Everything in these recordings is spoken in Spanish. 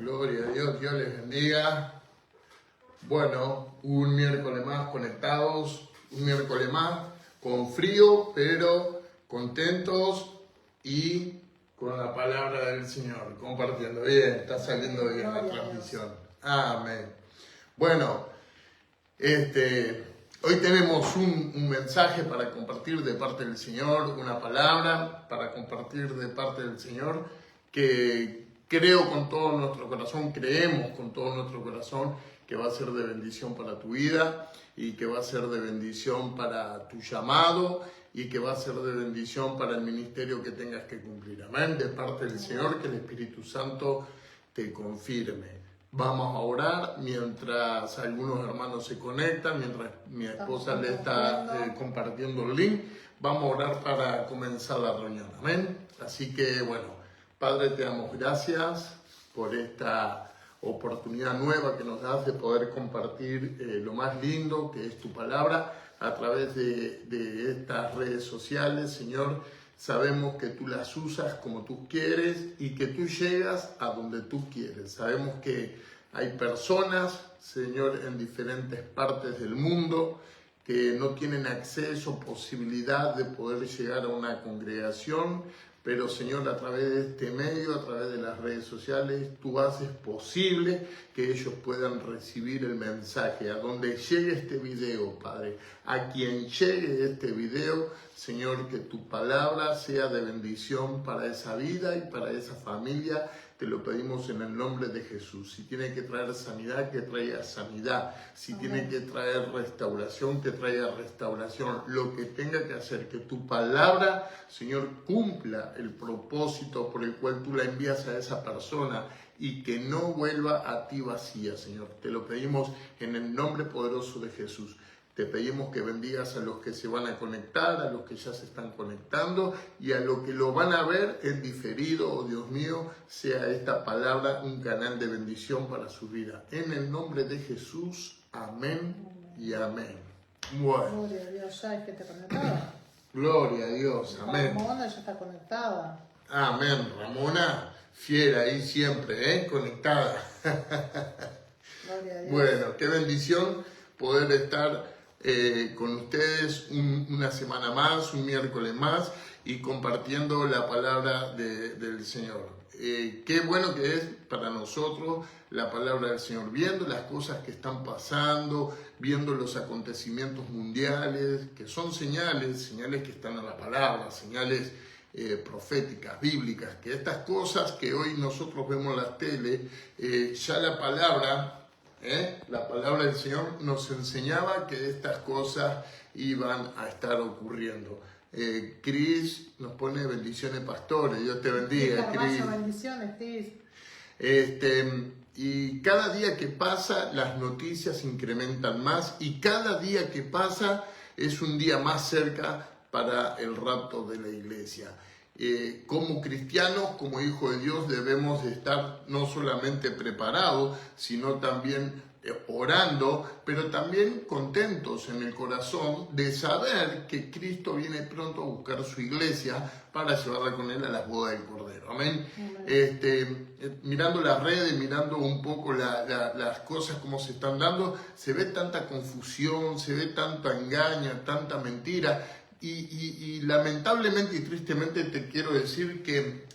Gloria a Dios, Dios les bendiga. Bueno, un miércoles más conectados, un miércoles más con frío, pero contentos y con la palabra del Señor, compartiendo. Bien, está saliendo bien la transmisión. Amén. Bueno, hoy tenemos un mensaje para compartir de parte del Señor, una palabra para compartir de parte del Señor que creo con todo nuestro corazón, creemos con todo nuestro corazón que va a ser de bendición para tu vida y que va a ser de bendición para tu llamado y que va a ser de bendición para el ministerio que tengas que cumplir. Amén. De parte del Señor, que el Espíritu Santo te confirme. Vamos a orar mientras algunos hermanos se conectan, mientras mi esposa le está compartiendo el link. Vamos a orar para comenzar la reunión. Amén. Así que bueno, Padre, te damos gracias por esta oportunidad nueva que nos das de poder compartir lo más lindo que es tu palabra a través de estas redes sociales. Señor, sabemos que tú las usas como tú quieres y que tú llegas a donde tú quieres. Sabemos que hay personas, Señor, en diferentes partes del mundo que no tienen acceso, posibilidad de poder llegar a una congregación, pero Señor, a través de este medio, a través de las redes sociales, tú haces posible que ellos puedan recibir el mensaje. A donde llegue este video, Padre, a quien llegue este video, Señor, que tu palabra sea de bendición para esa vida y para esa familia. Te lo pedimos en el nombre de Jesús. Si tiene que traer sanidad, que traiga sanidad. Si tiene que traer restauración, que traiga restauración. Lo que tenga que hacer, que tu palabra, Señor, cumpla el propósito por el cual tú la envías a esa persona y que no vuelva a ti vacía, Señor. Te lo pedimos en el nombre poderoso de Jesús. Te pedimos que bendigas a los que se van a conectar, a los que ya se están conectando y a los que lo van a ver en diferido. Oh Dios mío, sea esta palabra un canal de bendición para su vida. En el nombre de Jesús, amén y amén. Bueno. Gloria a Dios, ya es que te conectaba. Gloria a Dios, amén. Ramona ya está conectada. Amén, Ramona, fiera ahí siempre, conectada. Gloria a Dios. Bueno, qué bendición poder estar con ustedes una semana más, un miércoles más y compartiendo la palabra del Señor. Qué bueno que es para nosotros la palabra del Señor, viendo las cosas que están pasando, viendo los acontecimientos mundiales, que son señales que están en la palabra, señales proféticas, bíblicas, que estas cosas que hoy nosotros vemos en la tele, ya la palabra del Señor nos enseñaba que estas cosas iban a estar ocurriendo. Cris nos pone bendiciones, pastores. Dios te bendiga, Cris. Bendiciones, Cris. Y cada día que pasa, las noticias incrementan más y cada día que pasa es un día más cerca para el rapto de la iglesia. Como cristianos, como hijos de Dios, debemos estar no solamente preparados, sino también orando, pero también contentos en el corazón de saber que Cristo viene pronto a buscar su iglesia para llevarla con él a las bodas del Cordero. Amén. Mirando las redes, mirando un poco las cosas como se están dando, se ve tanta confusión, se ve tanto engaño, tanta mentira. Y lamentablemente y tristemente te quiero decir que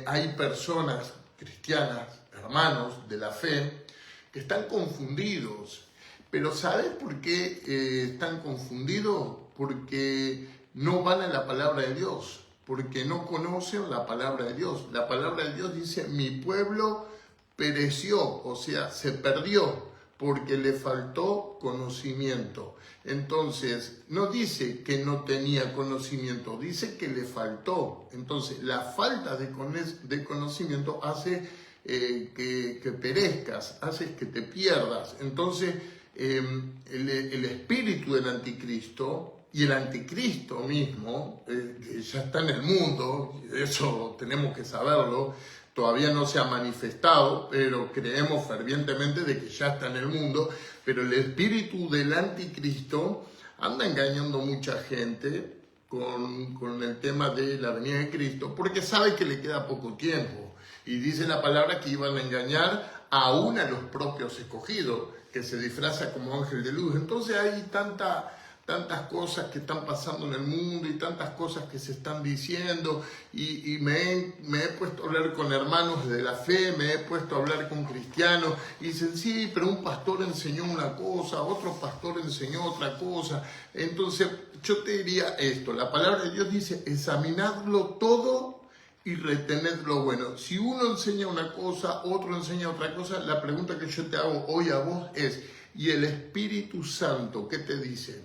hay personas cristianas, hermanos de la fe, que están confundidos. Pero ¿sabes por qué están confundidos? Porque no van a la palabra de Dios, porque no conocen la palabra de Dios. La palabra de Dios dice, mi pueblo pereció, o sea, se perdió, porque le faltó conocimiento. Entonces, no dice que no tenía conocimiento, dice que le faltó. Entonces, la falta de conocimiento hace que perezcas, hace que te pierdas. Entonces, el espíritu del anticristo y el anticristo mismo, que ya está en el mundo, eso tenemos que saberlo, todavía no se ha manifestado, pero creemos fervientemente de que ya está en el mundo. Pero el espíritu del anticristo anda engañando a mucha gente con el tema de la venida de Cristo, porque sabe que le queda poco tiempo. Y dice la palabra que iban a engañar aún a los propios escogidos, que se disfraza como ángel de luz. Entonces hay tantas cosas que están pasando en el mundo y tantas cosas que se están diciendo y me he puesto a hablar con hermanos de la fe, me he puesto a hablar con cristianos y dicen, sí, pero un pastor enseñó una cosa, otro pastor enseñó otra cosa. Entonces yo te diría esto, la palabra de Dios dice, examinadlo todo y retened lo bueno. Si uno enseña una cosa, otro enseña otra cosa, la pregunta que yo te hago hoy a vos es, ¿y el Espíritu Santo qué te dice?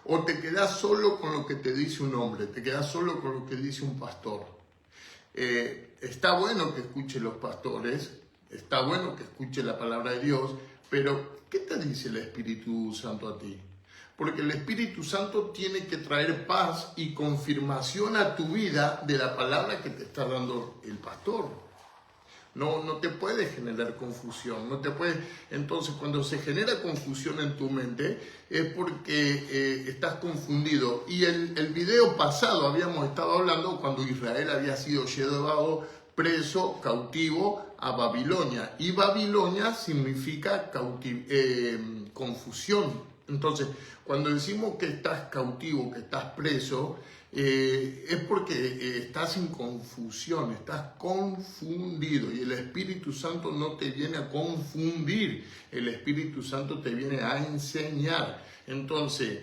¿O te quedás solo con lo que te dice un hombre? ¿Te quedás solo con lo que dice un pastor? Está bueno que escuche los pastores, está bueno que escuche la palabra de Dios, pero ¿qué te dice el Espíritu Santo a ti? Porque el Espíritu Santo tiene que traer paz y confirmación a tu vida de la palabra que te está dando el pastor. No te puede generar confusión, no te puede. Entonces, cuando se genera confusión en tu mente es porque estás confundido. Y el video pasado habíamos estado hablando cuando Israel había sido llevado preso, cautivo a Babilonia. Y Babilonia significa confusión. Entonces, cuando decimos que estás cautivo, que estás preso, es porque estás en confusión, estás confundido y el Espíritu Santo no te viene a confundir, el Espíritu Santo te viene a enseñar. Entonces,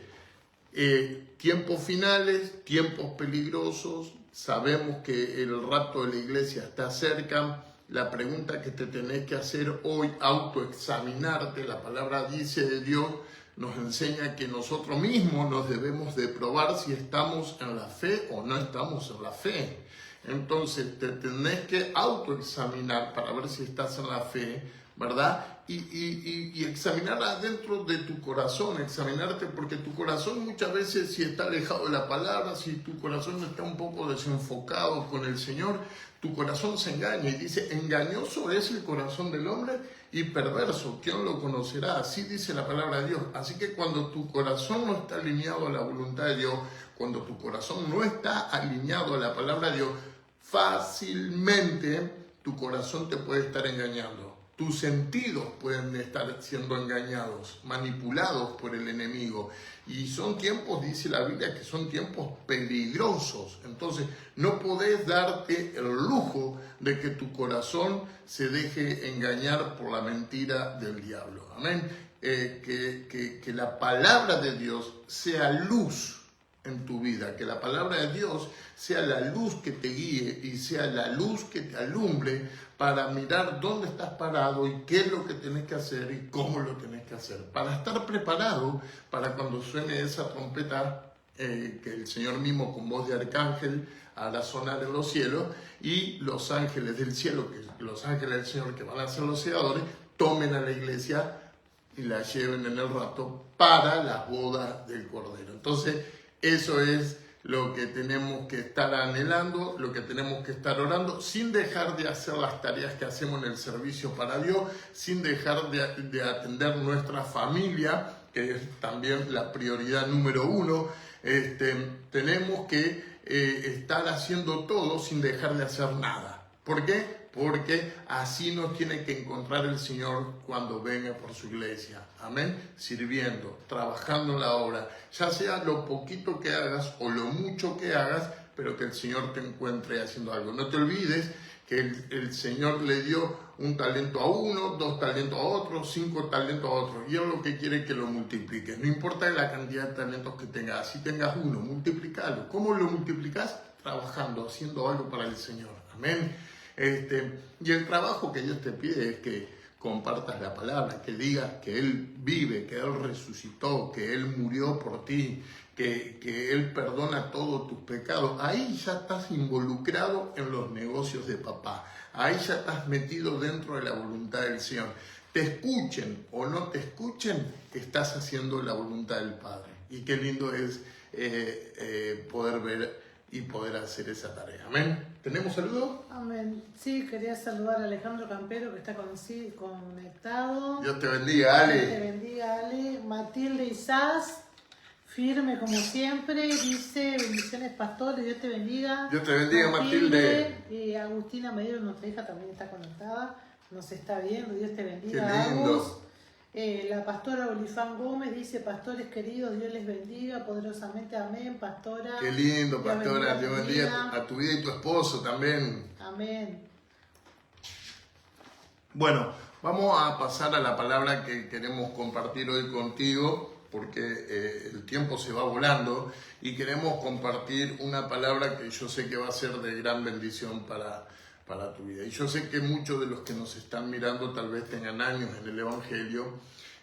tiempos finales, tiempos peligrosos, sabemos que el rapto de la iglesia está cerca. La pregunta que te tenés que hacer hoy, autoexaminarte, la palabra dice de Dios, nos enseña que nosotros mismos nos debemos de probar si estamos en la fe o no estamos en la fe. Entonces te tenés que autoexaminar para ver si estás en la fe, ¿verdad? Y examinar adentro de tu corazón, examinarte, porque tu corazón muchas veces si está alejado de la palabra, si tu corazón está un poco desenfocado con el Señor, tu corazón se engaña y dice, engañoso es el corazón del hombre y perverso, ¿quién lo conocerá? Así dice la palabra de Dios. Así que cuando tu corazón no está alineado a la voluntad de Dios, cuando tu corazón no está alineado a la palabra de Dios, fácilmente tu corazón te puede estar engañando. Tus sentidos pueden estar siendo engañados, manipulados por el enemigo. Y son tiempos, dice la Biblia, que son tiempos peligrosos. Entonces, no podés darte el lujo de que tu corazón se deje engañar por la mentira del diablo. Amén. Que la palabra de Dios sea luz en tu vida, que la palabra de Dios sea la luz que te guíe y sea la luz que te alumbre para mirar dónde estás parado y qué es lo que tenés que hacer y cómo lo tenés que hacer, para estar preparado para cuando suene esa trompeta que el Señor mismo con voz de arcángel hará sonar en los cielos y los ángeles del cielo, que los ángeles del Señor que van a ser los selladores, tomen a la iglesia y la lleven en el rapto para la boda del Cordero. Entonces, eso es lo que tenemos que estar anhelando, lo que tenemos que estar orando, sin dejar de hacer las tareas que hacemos en el servicio para Dios, sin dejar de atender nuestra familia, que es también la prioridad número uno. Tenemos que estar haciendo todo sin dejar de hacer nada. ¿Por qué? Porque así nos tiene que encontrar el Señor cuando venga por su iglesia. Amén. Sirviendo, trabajando en la obra, ya sea lo poquito que hagas o lo mucho que hagas, pero que el Señor te encuentre haciendo algo. No te olvides que el Señor le dio un talento a uno, 2 talentos a otro, 5 talentos a otro. Y Él lo que quiere es que lo multipliques. No importa la cantidad de talentos que tengas. Si tengas uno, multiplicalo. ¿Cómo lo multiplicas? Trabajando, haciendo algo para el Señor. Amén. Y el trabajo que Dios te pide es que compartas la palabra, que digas que Él vive, que Él resucitó, que Él murió por ti, que Él perdona todos tus pecados. Ahí ya estás involucrado en los negocios de papá. Ahí ya estás metido dentro de la voluntad del Señor. Te escuchen o no te escuchen, estás haciendo la voluntad del Padre. Y qué lindo es poder ver y poder hacer esa tarea. Amén. ¿Tenemos saludos? Amén. Sí, quería saludar a Alejandro Campero que está conectado. Dios te bendiga, Ale. Dios te bendiga, Ale. Matilde Isás, firme como siempre, dice bendiciones pastores, Dios te bendiga. Dios te bendiga, Matilde. Y Agustina Medero, nuestra hija, también está conectada. nos está viendo, Dios te Qué bendiga. lindo. Agus. La pastora Olifán Gómez dice, pastores queridos, Dios les bendiga poderosamente, amén, pastora. Qué lindo, Dios pastora. Dios tu bendiga vida. a tu vida y tu esposo también. Amén. Bueno, vamos a pasar a la palabra que queremos compartir hoy contigo, porque el tiempo se va volando y queremos compartir una palabra que yo sé que va a ser de gran bendición para tu vida. Y yo sé que muchos de los que nos están mirando tal vez tengan años en el Evangelio,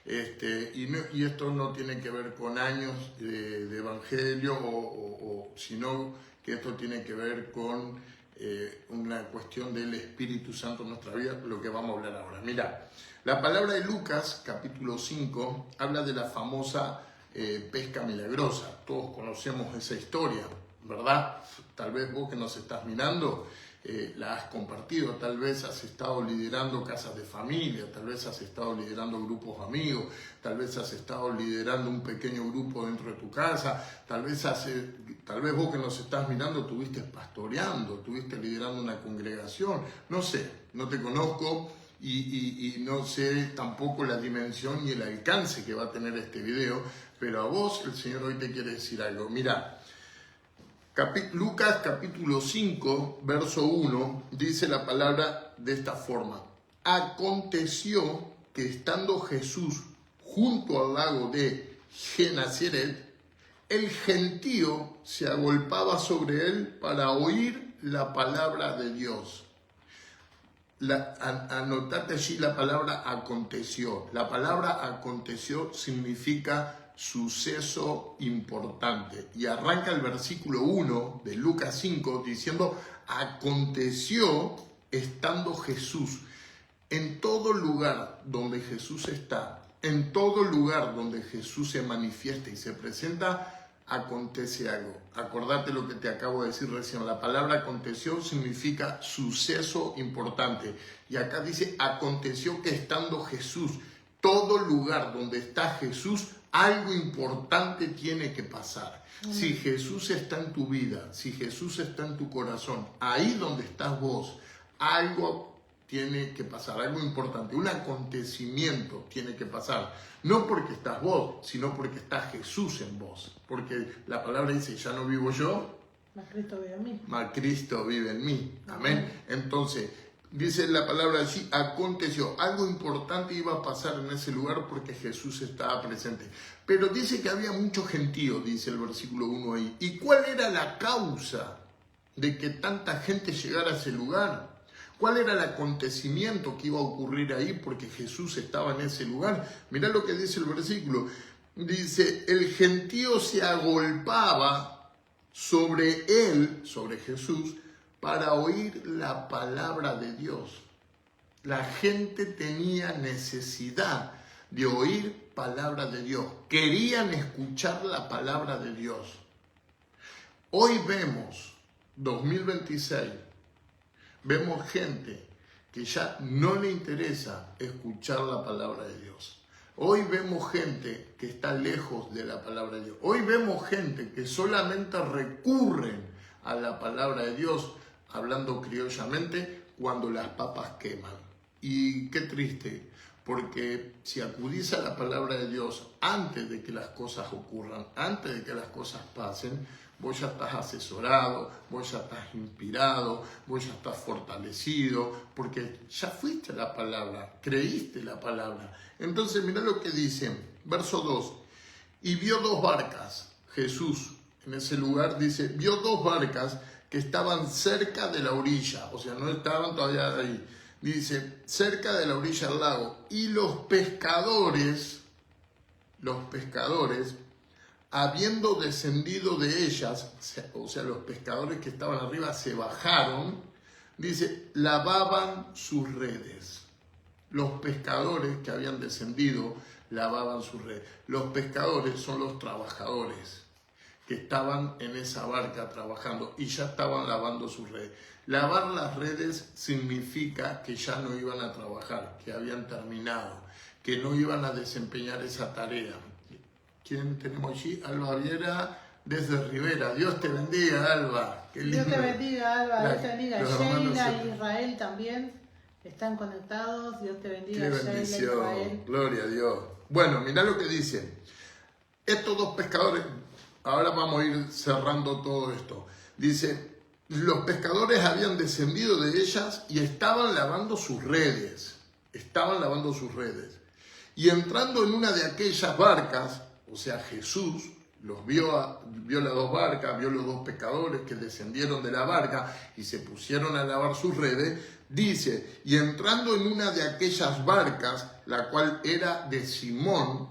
y esto no tiene que ver con años de Evangelio, sino que esto tiene que ver con una cuestión del Espíritu Santo en nuestra vida, lo que vamos a hablar ahora. Mira, la palabra de Lucas, capítulo 5, habla de la famosa pesca milagrosa. Todos conocemos esa historia, ¿verdad? Tal vez vos que nos estás mirando la has compartido, tal vez has estado liderando casas de familia, tal vez has estado liderando grupos amigos, tal vez has estado liderando un pequeño grupo dentro de tu casa, tal vez vos que nos estás mirando estuviste pastoreando, estuviste liderando una congregación, no sé, no te conozco y no sé tampoco la dimensión y el alcance que va a tener este video, pero a vos el Señor hoy te quiere decir algo. Mira, Lucas capítulo 5, verso 1, dice la palabra de esta forma. Aconteció que estando Jesús junto al lago de Genesaret, el gentío se agolpaba sobre él para oír la palabra de Dios. Anotate allí la palabra aconteció. La palabra aconteció significa suceso importante. Y arranca el versículo 1 de Lucas 5 diciendo, aconteció estando Jesús. En todo lugar donde Jesús está, en todo lugar donde Jesús se manifiesta y se presenta, acontece algo. Acordate lo que te acabo de decir recién. La palabra aconteció significa suceso importante. Y acá dice, aconteció que estando Jesús, todo lugar donde está Jesús, algo importante tiene que pasar. Si Jesús está en tu vida, si Jesús está en tu corazón, ahí donde estás vos, algo tiene que pasar, algo importante, un acontecimiento tiene que pasar. No porque estás vos, sino porque está Jesús en vos. Porque la palabra dice, ya no vivo yo, mas Cristo vive en mí. mas Cristo vive en mí. Amén. Entonces, dice la palabra allí, aconteció, algo importante iba a pasar en ese lugar porque Jesús estaba presente. Pero dice que había mucho gentío, dice el versículo 1 ahí. ¿Y cuál era la causa de que tanta gente llegara a ese lugar? ¿Cuál era el acontecimiento que iba a ocurrir ahí porque Jesús estaba en ese lugar? Mirá lo que dice el versículo. Dice, el gentío se agolpaba sobre él, sobre Jesús, para oír la palabra de Dios. La gente tenía necesidad de oír palabra de Dios. Querían escuchar la palabra de Dios. Hoy vemos, 2026, vemos gente que ya no le interesa escuchar la palabra de Dios. Hoy vemos gente que está lejos de la palabra de Dios. Hoy vemos gente que solamente recurren a la palabra de Dios, hablando criollamente, cuando las papas queman. Y qué triste, porque si acudís a la palabra de Dios antes de que las cosas ocurran, antes de que las cosas pasen, vos ya estás asesorado, vos ya estás inspirado, vos ya estás fortalecido, porque ya fuiste a la palabra, creíste la palabra. Entonces mirá lo que dice, verso 2, y vio dos barcas, Jesús en ese lugar dice, vio dos barcas que estaban cerca de la orilla, o sea, no estaban todavía ahí, dice, cerca de la orilla del lago, y los pescadores, habiendo descendido de ellas, o sea, los pescadores que estaban arriba se bajaron, dice, lavaban sus redes. Los pescadores que habían descendido lavaban sus redes. Los pescadores son los trabajadores que estaban en esa barca trabajando y ya estaban lavando sus redes. Lavar las redes significa que ya no iban a trabajar, que habían terminado, que no iban a desempeñar esa tarea. ¿Quién tenemos allí? Alba Viera desde Rivera. Dios te bendiga, Alba. Qué lindo. Dios te bendiga, Alba. Dios te bendiga. Sheila y Israel también. están conectados. Dios te bendiga. Qué Sheila, bendición. Israel. Gloria a Dios. Bueno, mirá lo que dice. Estos dos pescadores, ahora vamos a ir cerrando todo esto. Dice, los pescadores habían descendido de ellas y estaban lavando sus redes. Estaban lavando sus redes. Y entrando en una de aquellas barcas, o sea, Jesús los vio las dos barcas, vio los dos pescadores que descendieron de la barca y se pusieron a lavar sus redes. Dice, y entrando en una de aquellas barcas, la cual era de Simón,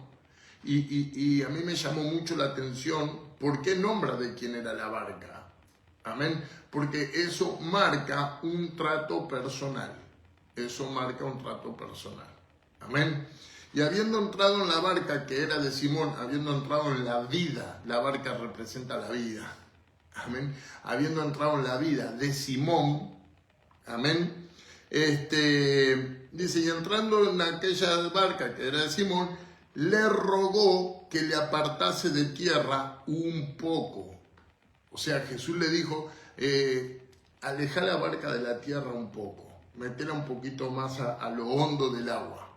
y a mí me llamó mucho la atención, ¿por qué nombra de quién era la barca? Amén. Porque eso marca un trato personal. Eso marca un trato personal. Amén. Y habiendo entrado en la barca que era de Simón, habiendo entrado en la vida, la barca representa la vida. Amén. Habiendo entrado en la vida de Simón, amén. Dice, y entrando en aquella barca que era de Simón, le rogó que le apartase de tierra un poco. O sea, Jesús le dijo, aleja la barca de la tierra un poco, metela un poquito más a lo hondo del agua,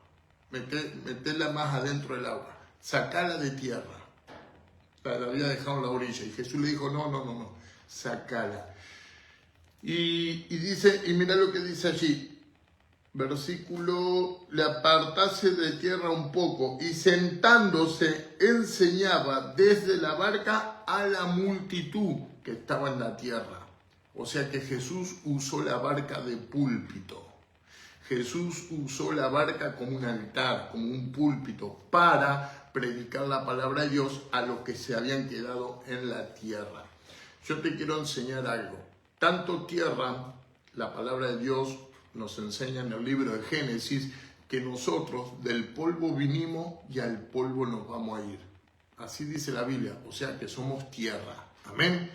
metela más adentro del agua, sacala de tierra. La había dejado en la orilla y Jesús le dijo, no, sacala. Y dice, y mira lo que dice allí, versículo, le apartase de tierra un poco y sentándose enseñaba desde la barca a la multitud que estaba en la tierra. O sea que Jesús usó la barca de púlpito. Jesús usó la barca como un altar, como un púlpito, para predicar la palabra de Dios a los que se habían quedado en la tierra. Yo te quiero enseñar algo. Tanto tierra, la palabra de Dios nos enseña en el libro de Génesis que nosotros del polvo vinimos y al polvo nos vamos a ir. Así dice la Biblia, o sea que somos tierra. Amén.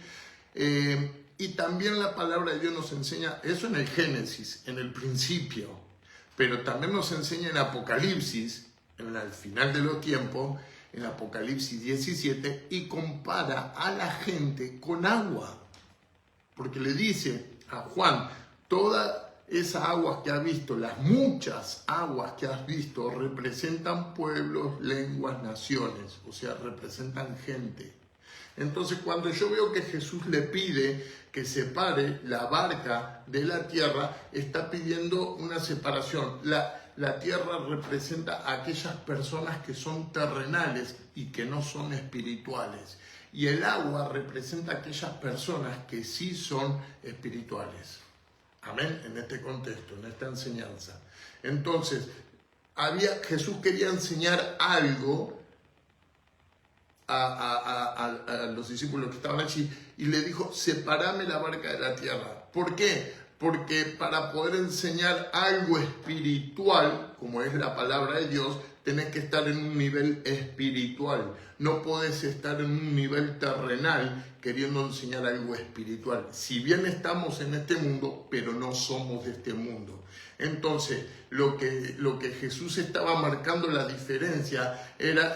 Y también la palabra de Dios nos enseña eso en el Génesis, en el principio, pero también nos enseña en Apocalipsis, en el final de los tiempos, en Apocalipsis 17, y compara a la gente con agua. Porque le dice a Juan, toda esa agua que has visto, las muchas aguas que has visto, representan pueblos, lenguas, naciones, o sea, representan gente. Entonces, cuando yo veo que Jesús le pide que separe la barca de la tierra, está pidiendo una separación. La tierra representa a aquellas personas que son terrenales y que no son espirituales. Y el agua representa a aquellas personas que sí son espirituales. Amén, en este contexto, en esta enseñanza. Entonces, Jesús quería enseñar algo a los discípulos que estaban allí y le dijo, separame la barca de la tierra. ¿Por qué? Porque para poder enseñar algo espiritual, como es la palabra de Dios, tenés que estar en un nivel espiritual. No podés estar en un nivel terrenal queriendo enseñar algo espiritual. Si bien estamos en este mundo, pero no somos de este mundo. Entonces, lo que Jesús estaba marcando la diferencia era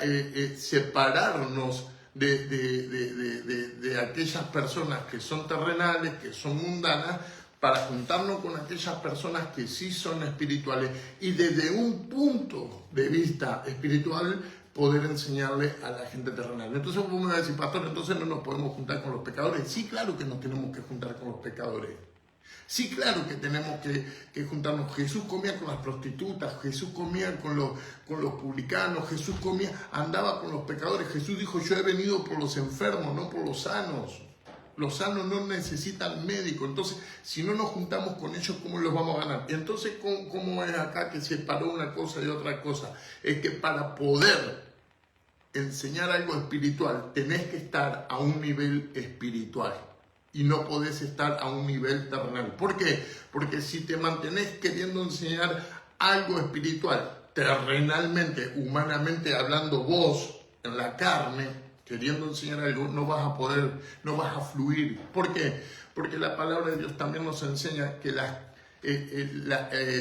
separarnos de aquellas personas que son terrenales, que son mundanas, para juntarnos con aquellas personas que sí son espirituales y desde un punto de vista espiritual poder enseñarle a la gente terrenal. Entonces vos me vas a decir, pastor, entonces no nos podemos juntar con los pecadores. Sí, claro que nos tenemos que juntar con los pecadores. Sí, claro que tenemos que juntarnos. Jesús comía con las prostitutas, Jesús comía con los publicanos, Jesús andaba con los pecadores. Jesús dijo, yo he venido por los enfermos, no por los sanos. Los sanos no necesitan médico. Entonces, si no nos juntamos con ellos, ¿cómo los vamos a ganar? Entonces, ¿cómo es acá que separó una cosa de otra cosa? Es que para poder enseñar algo espiritual, tenés que estar a un nivel espiritual. Y no podés estar a un nivel terrenal. ¿Por qué? Porque si te mantenés queriendo enseñar algo espiritual, terrenalmente, humanamente hablando, vos, en la carne, queriendo enseñar algo, no vas a poder, no vas a fluir. ¿Por qué? Porque la palabra de Dios también nos enseña que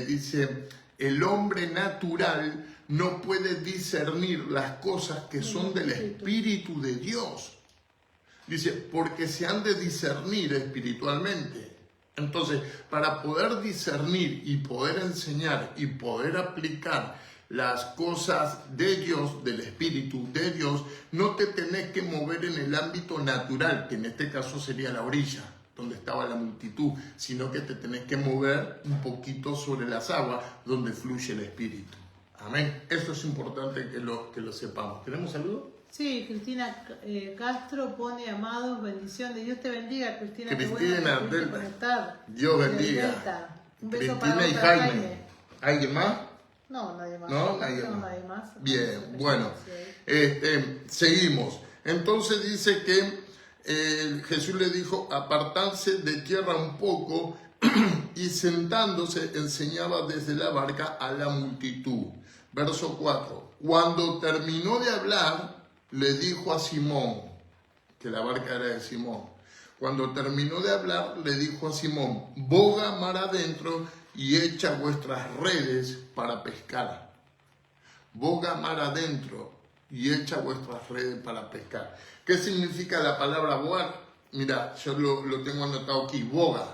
dice, el hombre natural no puede discernir las cosas que son del Espíritu de Dios. Dice, porque se han de discernir espiritualmente. Entonces, para poder discernir y poder enseñar y poder aplicar las cosas de Dios, del Espíritu de Dios, no te tenés que mover en el ámbito natural, que en este caso sería la orilla, donde estaba la multitud, sino que te tenés que mover un poquito sobre las aguas, donde fluye el Espíritu. Amén. Eso es importante que lo sepamos. ¿Tenemos saludos? Sí, Cristina Castro pone: amados, bendición de Dios te bendiga, Cristina. Cristina, qué bueno que conectar. Dios bendiga. Delta. Un beso Cristina para y vos, Jaime. ¿Alguien más? No, nadie más. No, nadie más. Bien, bueno, seguimos. Entonces dice que Jesús le dijo apartarse de tierra un poco y sentándose enseñaba desde la barca a la multitud. Verso 4. Cuando terminó de hablar, le dijo a Simón, que la barca era de Simón. Cuando terminó de hablar, le dijo a Simón: boga mar adentro y echa vuestras redes para pescar. Boga mar adentro y echa vuestras redes para pescar. ¿Qué significa la palabra bogar? Mira, yo lo tengo anotado aquí, boga,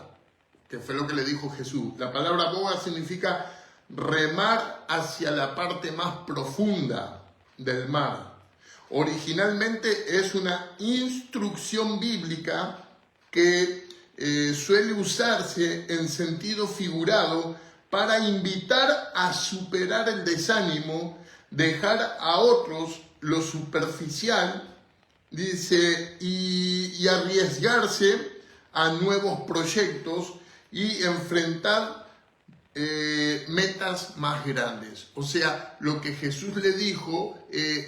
que fue lo que le dijo Jesús. La palabra boga significa remar hacia la parte más profunda del mar. Originalmente es una instrucción bíblica que suele usarse en sentido figurado para invitar a superar el desánimo, dejar a otros lo superficial, dice, y arriesgarse a nuevos proyectos y enfrentar metas más grandes. O sea, lo que Jesús le dijo,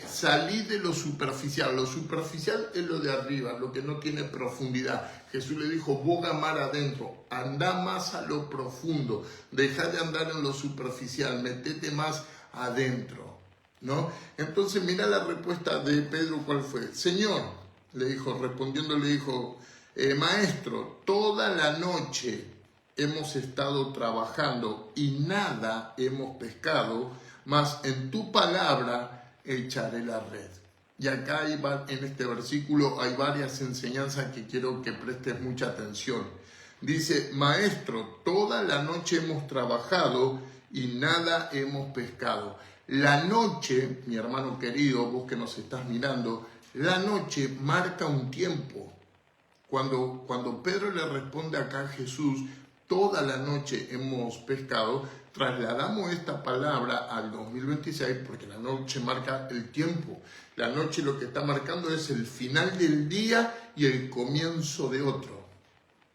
salí de lo superficial. Lo superficial es lo de arriba, lo que no tiene profundidad. Jesús le dijo: boga mar adentro, anda más a lo profundo, deja de andar en lo superficial, metete más adentro, ¿no? Entonces mira la respuesta de Pedro, ¿cuál fue? Señor, le dijo, respondiendo le dijo, maestro, toda la noche hemos estado trabajando y nada hemos pescado, mas en tu palabra echaré la red. Y acá en este versículo hay varias enseñanzas que quiero que prestes mucha atención. Dice: maestro, toda la noche hemos trabajado y nada hemos pescado. La noche, mi hermano querido, vos que nos estás mirando, la noche marca un tiempo. Cuando Pedro le responde acá a Jesús: toda la noche hemos pescado, trasladamos esta palabra al 2026 porque la noche marca el tiempo. La noche lo que está marcando es el final del día y el comienzo de otro.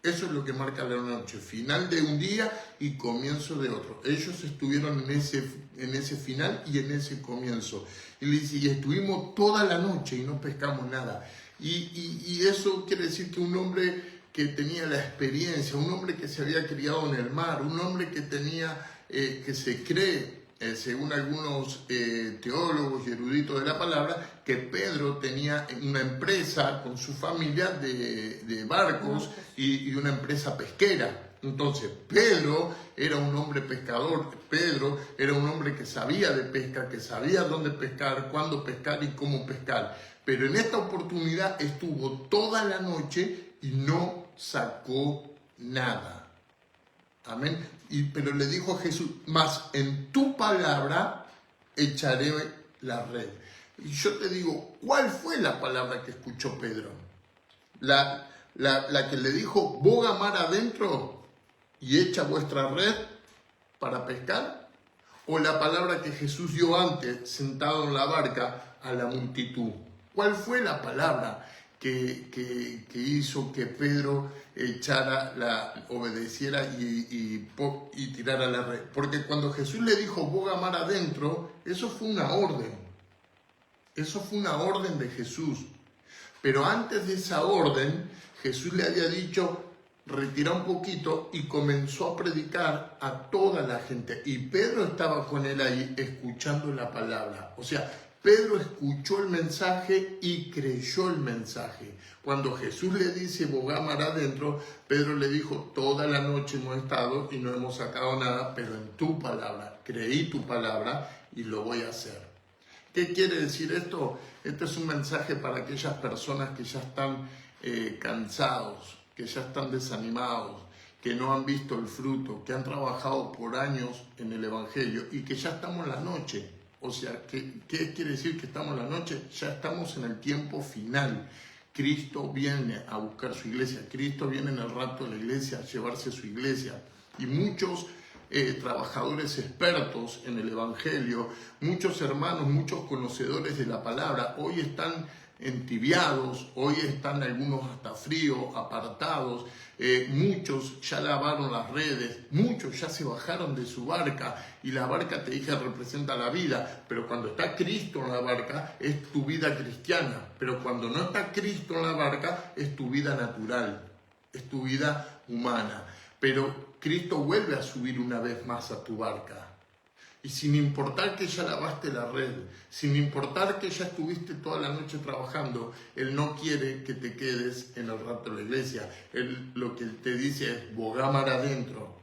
Eso es lo que marca la noche, final de un día y comienzo de otro. Ellos estuvieron en ese final y en ese comienzo. Y le dice: y estuvimos toda la noche y no pescamos nada. Y eso quiere decir que un hombre que tenía la experiencia, un hombre que se había criado en el mar, un hombre que tenía, que se cree, según algunos teólogos y eruditos de la palabra, que Pedro tenía una empresa con su familia de barcos y una empresa pesquera. Entonces, Pedro era un hombre pescador, Pedro era un hombre que sabía de pesca, que sabía dónde pescar, cuándo pescar y cómo pescar. Pero en esta oportunidad estuvo toda la noche y no sacó nada. Amén. Pero le dijo a Jesús: mas en tu palabra echaré la red. Y yo te digo, ¿cuál fue la palabra que escuchó Pedro? La que le dijo: boga mar adentro y echa vuestra red para pescar, o la palabra que Jesús dio antes, sentado en la barca, a la multitud. ¿Cuál fue la palabra que hizo que Pedro obedeciera y tirara la red? Porque cuando Jesús le dijo: boga mar adentro, eso fue una orden. Eso fue una orden de Jesús. Pero antes de esa orden, Jesús le había dicho: retira un poquito, y comenzó a predicar a toda la gente. Y Pedro estaba con él ahí escuchando la palabra. O sea, Pedro escuchó el mensaje y creyó el mensaje. Cuando Jesús le dice: boga mar adentro, Pedro le dijo: toda la noche hemos estado y no hemos sacado nada, pero en tu palabra, creí tu palabra y lo voy a hacer. ¿Qué quiere decir esto? Este es un mensaje para aquellas personas que ya están cansados, que ya están desanimados, que no han visto el fruto, que han trabajado por años en el Evangelio y que ya estamos en la noche. O sea, ¿qué quiere decir que estamos en la noche? Ya estamos en el tiempo final. Cristo viene a buscar su iglesia, Cristo viene en el rapto de la iglesia a llevarse su iglesia. Y muchos trabajadores expertos en el Evangelio, muchos hermanos, muchos conocedores de la palabra, hoy están entibiados, hoy están algunos hasta fríos, apartados, muchos ya lavaron las redes, muchos ya se bajaron de su barca, y la barca, te dije, representa la vida, pero cuando está Cristo en la barca es tu vida cristiana, pero cuando no está Cristo en la barca es tu vida natural, es tu vida humana, pero Cristo vuelve a subir una vez más a tu barca. Y sin importar que ya lavaste la red, sin importar que ya estuviste toda la noche trabajando, Él no quiere que te quedes en el rato de la iglesia. Él lo que te dice es bogá mar adentro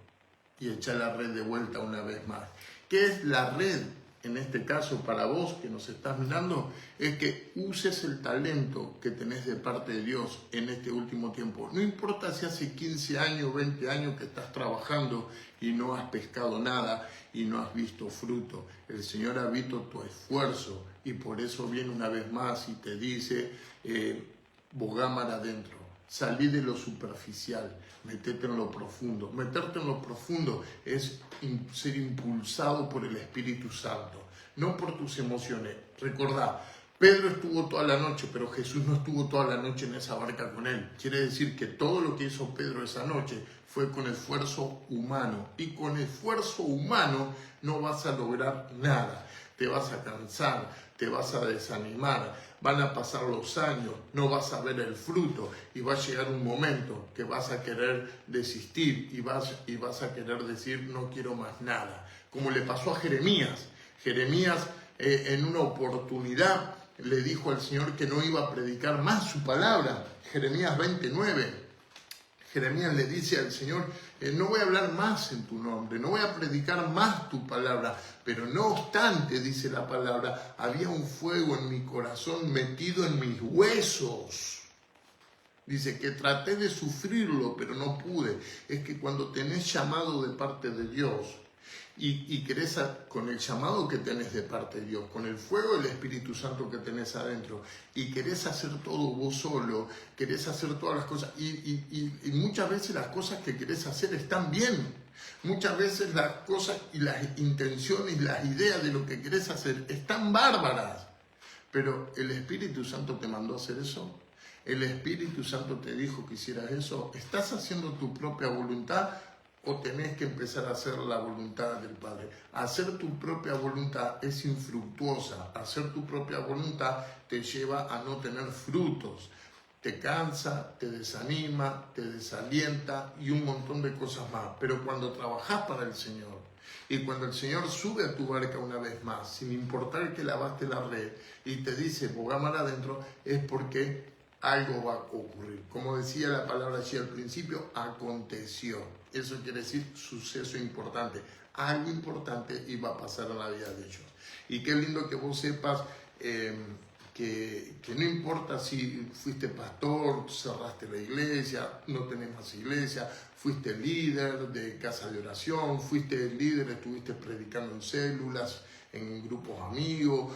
y echa la red de vuelta una vez más. ¿Qué es la red? En este caso, para vos que nos estás mirando, es que uses el talento que tenés de parte de Dios en este último tiempo. No importa si hace 15 años, 20 años que estás trabajando y no has pescado nada y no has visto fruto. El Señor ha visto tu esfuerzo y por eso viene una vez más y te dice, bogá mar adentro. Salí de lo superficial, metete en lo profundo. Meterte en lo profundo es ser impulsado por el Espíritu Santo, no por tus emociones. Recordá, Pedro estuvo toda la noche, pero Jesús no estuvo toda la noche en esa barca con él. Quiere decir que todo lo que hizo Pedro esa noche fue con esfuerzo humano. Y con esfuerzo humano no vas a lograr nada. Te vas a cansar, te vas a desanimar, van a pasar los años, no vas a ver el fruto y va a llegar un momento que vas a querer desistir y vas a querer decir no quiero más nada. Como le pasó a Jeremías. Jeremías en una oportunidad le dijo al Señor que no iba a predicar más su palabra. Jeremías 29. Jeremías le dice al Señor, no voy a hablar más en tu nombre, no voy a predicar más tu palabra, pero no obstante, dice la palabra, había un fuego en mi corazón metido en mis huesos. Dice que traté de sufrirlo, pero no pude. Es que cuando tenés llamado de parte de Dios, y querés, con el llamado que tenés de parte de Dios, con el fuego del Espíritu Santo que tenés adentro, y querés hacer todo vos solo, querés hacer todas las cosas, y muchas veces las cosas que querés hacer están bien, muchas veces las cosas y las intenciones, las ideas de lo que querés hacer están bárbaras, pero el Espíritu Santo te mandó a hacer eso. El Espíritu Santo te dijo que hicieras eso. ¿Estás haciendo tu propia voluntad o tenés que empezar a hacer la voluntad del Padre? Hacer tu propia voluntad es infructuosa. Hacer tu propia voluntad te lleva a no tener frutos. Te cansa, te desanima, te desalienta y un montón de cosas más. Pero cuando trabajás para el Señor y cuando el Señor sube a tu barca una vez más, sin importar que lavaste la red y te dice bogá mar adentro, es porque algo va a ocurrir. Como decía la palabra allí al principio, aconteció. Eso quiere decir suceso importante. Algo importante iba a pasar en la vida de ellos. Y qué lindo que vos sepas que no importa si fuiste pastor, cerraste la iglesia, no tenés más iglesia, fuiste líder de casa de oración, fuiste líder, estuviste predicando en células, en grupos amigos,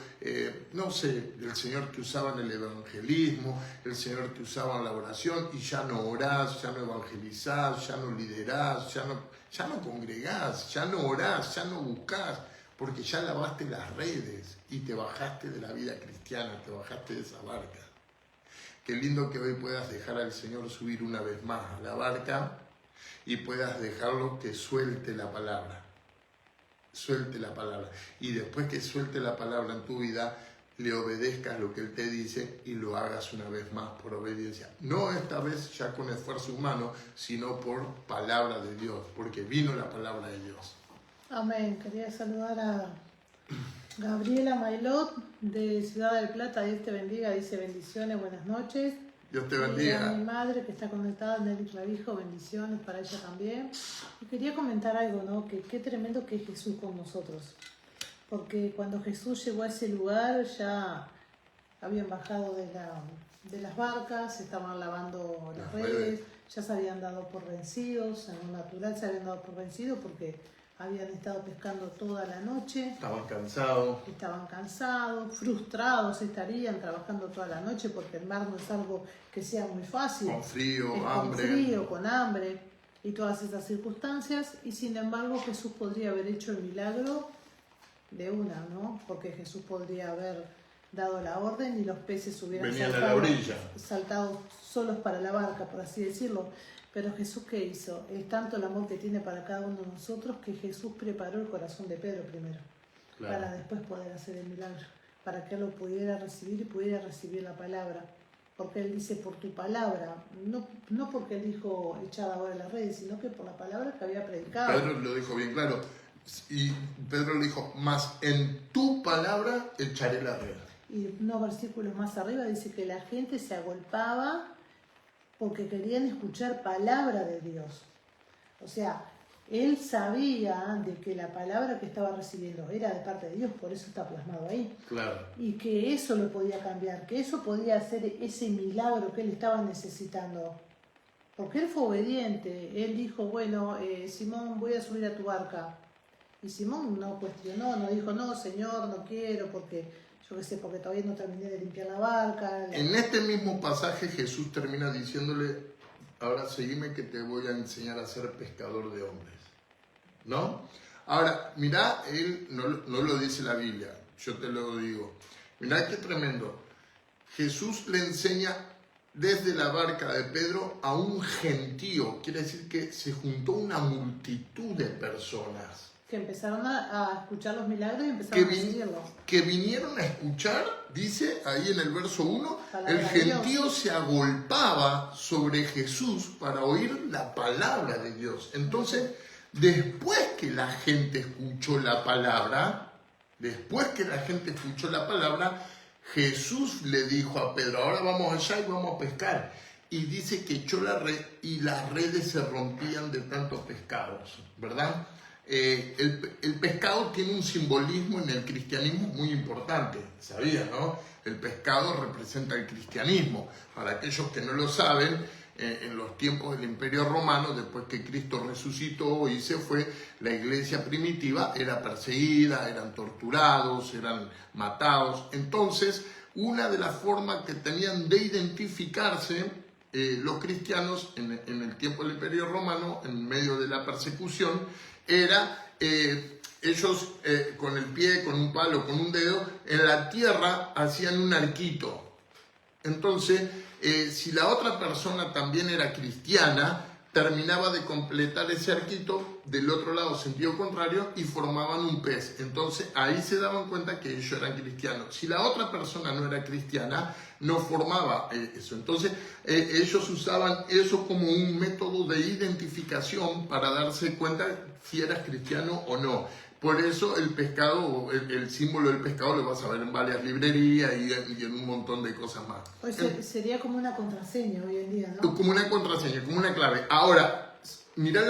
no sé, el Señor te usaba en el evangelismo, el Señor te usaba en la oración y ya no orás, ya no evangelizás, ya no liderás, ya no congregás, ya no orás, ya no buscás, porque ya lavaste las redes y te bajaste de la vida cristiana, te bajaste de esa barca. Qué lindo que hoy puedas dejar al Señor subir una vez más a la barca y puedas dejarlo que suelte la palabra. Suelte la palabra. Y después que suelte la palabra en tu vida, le obedezcas lo que Él te dice y lo hagas una vez más por obediencia. No esta vez ya con esfuerzo humano, sino por palabra de Dios, porque vino la palabra de Dios. Amén. Quería saludar a Gabriela Mailot de Ciudad del Plata. Dios te bendiga. Dice bendiciones, buenas noches. Dios te Y bendiga. a mi madre que está conectada, Nelly Clavijo, bendiciones para ella también. Y quería comentar algo, ¿no? Que qué tremendo que es Jesús con nosotros. Porque cuando Jesús llegó a ese lugar ya habían bajado de las barcas, estaban lavando las redes, ya se habían dado por vencidos, en lo natural se habían dado por vencidos porque habían estado pescando toda la noche. Estaban cansados, frustrados estarían trabajando toda la noche porque el mar no es algo que sea muy fácil. Con frío, Con frío, con hambre y todas esas circunstancias. Y sin embargo Jesús podría haber hecho el milagro de una, ¿no? Porque Jesús podría haber dado la orden y los peces hubieran saltado solos para la barca, por así decirlo. Pero Jesús, ¿qué hizo? Es tanto el amor que tiene para cada uno de nosotros que Jesús preparó el corazón de Pedro primero, para después poder hacer el milagro, para que él lo pudiera recibir y pudiera recibir la palabra. Porque él dice, por tu palabra, no porque él dijo echad ahora las redes, sino que por la palabra que había predicado. Pedro lo dijo bien claro, y Pedro le dijo, más en tu palabra echaré la red. Y unos versículos más arriba dice que la gente se agolpaba porque querían escuchar palabra de Dios. O sea, él sabía de que la palabra que estaba recibiendo era de parte de Dios, por eso está plasmado ahí. Claro. Y que eso lo podía cambiar, que eso podía hacer ese milagro que él estaba necesitando. Porque él fue obediente. Él dijo, bueno, Simón, voy a subir a tu barca. Y Simón no cuestionó, no dijo, no, Señor, no quiero, porque yo qué sé, porque todavía no terminé de limpiar la barca. En este mismo pasaje Jesús termina diciéndole, ahora seguime que te voy a enseñar a ser pescador de hombres, ¿no? Ahora, mirá, él no lo dice la Biblia, yo te lo digo. Mirá qué tremendo. Jesús le enseña desde la barca de Pedro a un gentío, quiere decir que se juntó una multitud de personas. Que empezaron a escuchar los milagros y empezaron a seguirlos. Que vinieron a escuchar, dice ahí en el verso 1, el gentío se agolpaba sobre Jesús para oír la palabra de Dios. Entonces, después que la gente escuchó la palabra, Jesús le dijo a Pedro, ahora vamos allá y vamos a pescar. Y dice que echó la red y las redes se rompían de tantos pescados, ¿verdad? El pescado tiene un simbolismo en el cristianismo muy importante, ¿sabías, no? El pescado representa el cristianismo. Para aquellos que no lo saben, en los tiempos del Imperio Romano, después que Cristo resucitó y se fue, la iglesia primitiva era perseguida, eran torturados, eran matados. Entonces, una de las formas que tenían de identificarse los cristianos en el tiempo del Imperio Romano, en medio de la persecución, era ellos con el pie, con un palo, con un dedo, en la tierra hacían un arquito. Entonces, si la otra persona también era cristiana, terminaba de completar ese arquito del otro lado, sentido contrario, y formaban un pez. Entonces, ahí se daban cuenta que ellos eran cristianos. Si la otra persona no era cristiana, no formaba eso. Entonces, ellos usaban eso como un método de identificación para darse cuenta si eras cristiano o no. Por eso el pescado, el símbolo del pescado lo vas a ver en varias librerías y en un montón de cosas más. Pues sería como una contraseña hoy en día, ¿no? Como una contraseña, como una clave. Ahora, mirá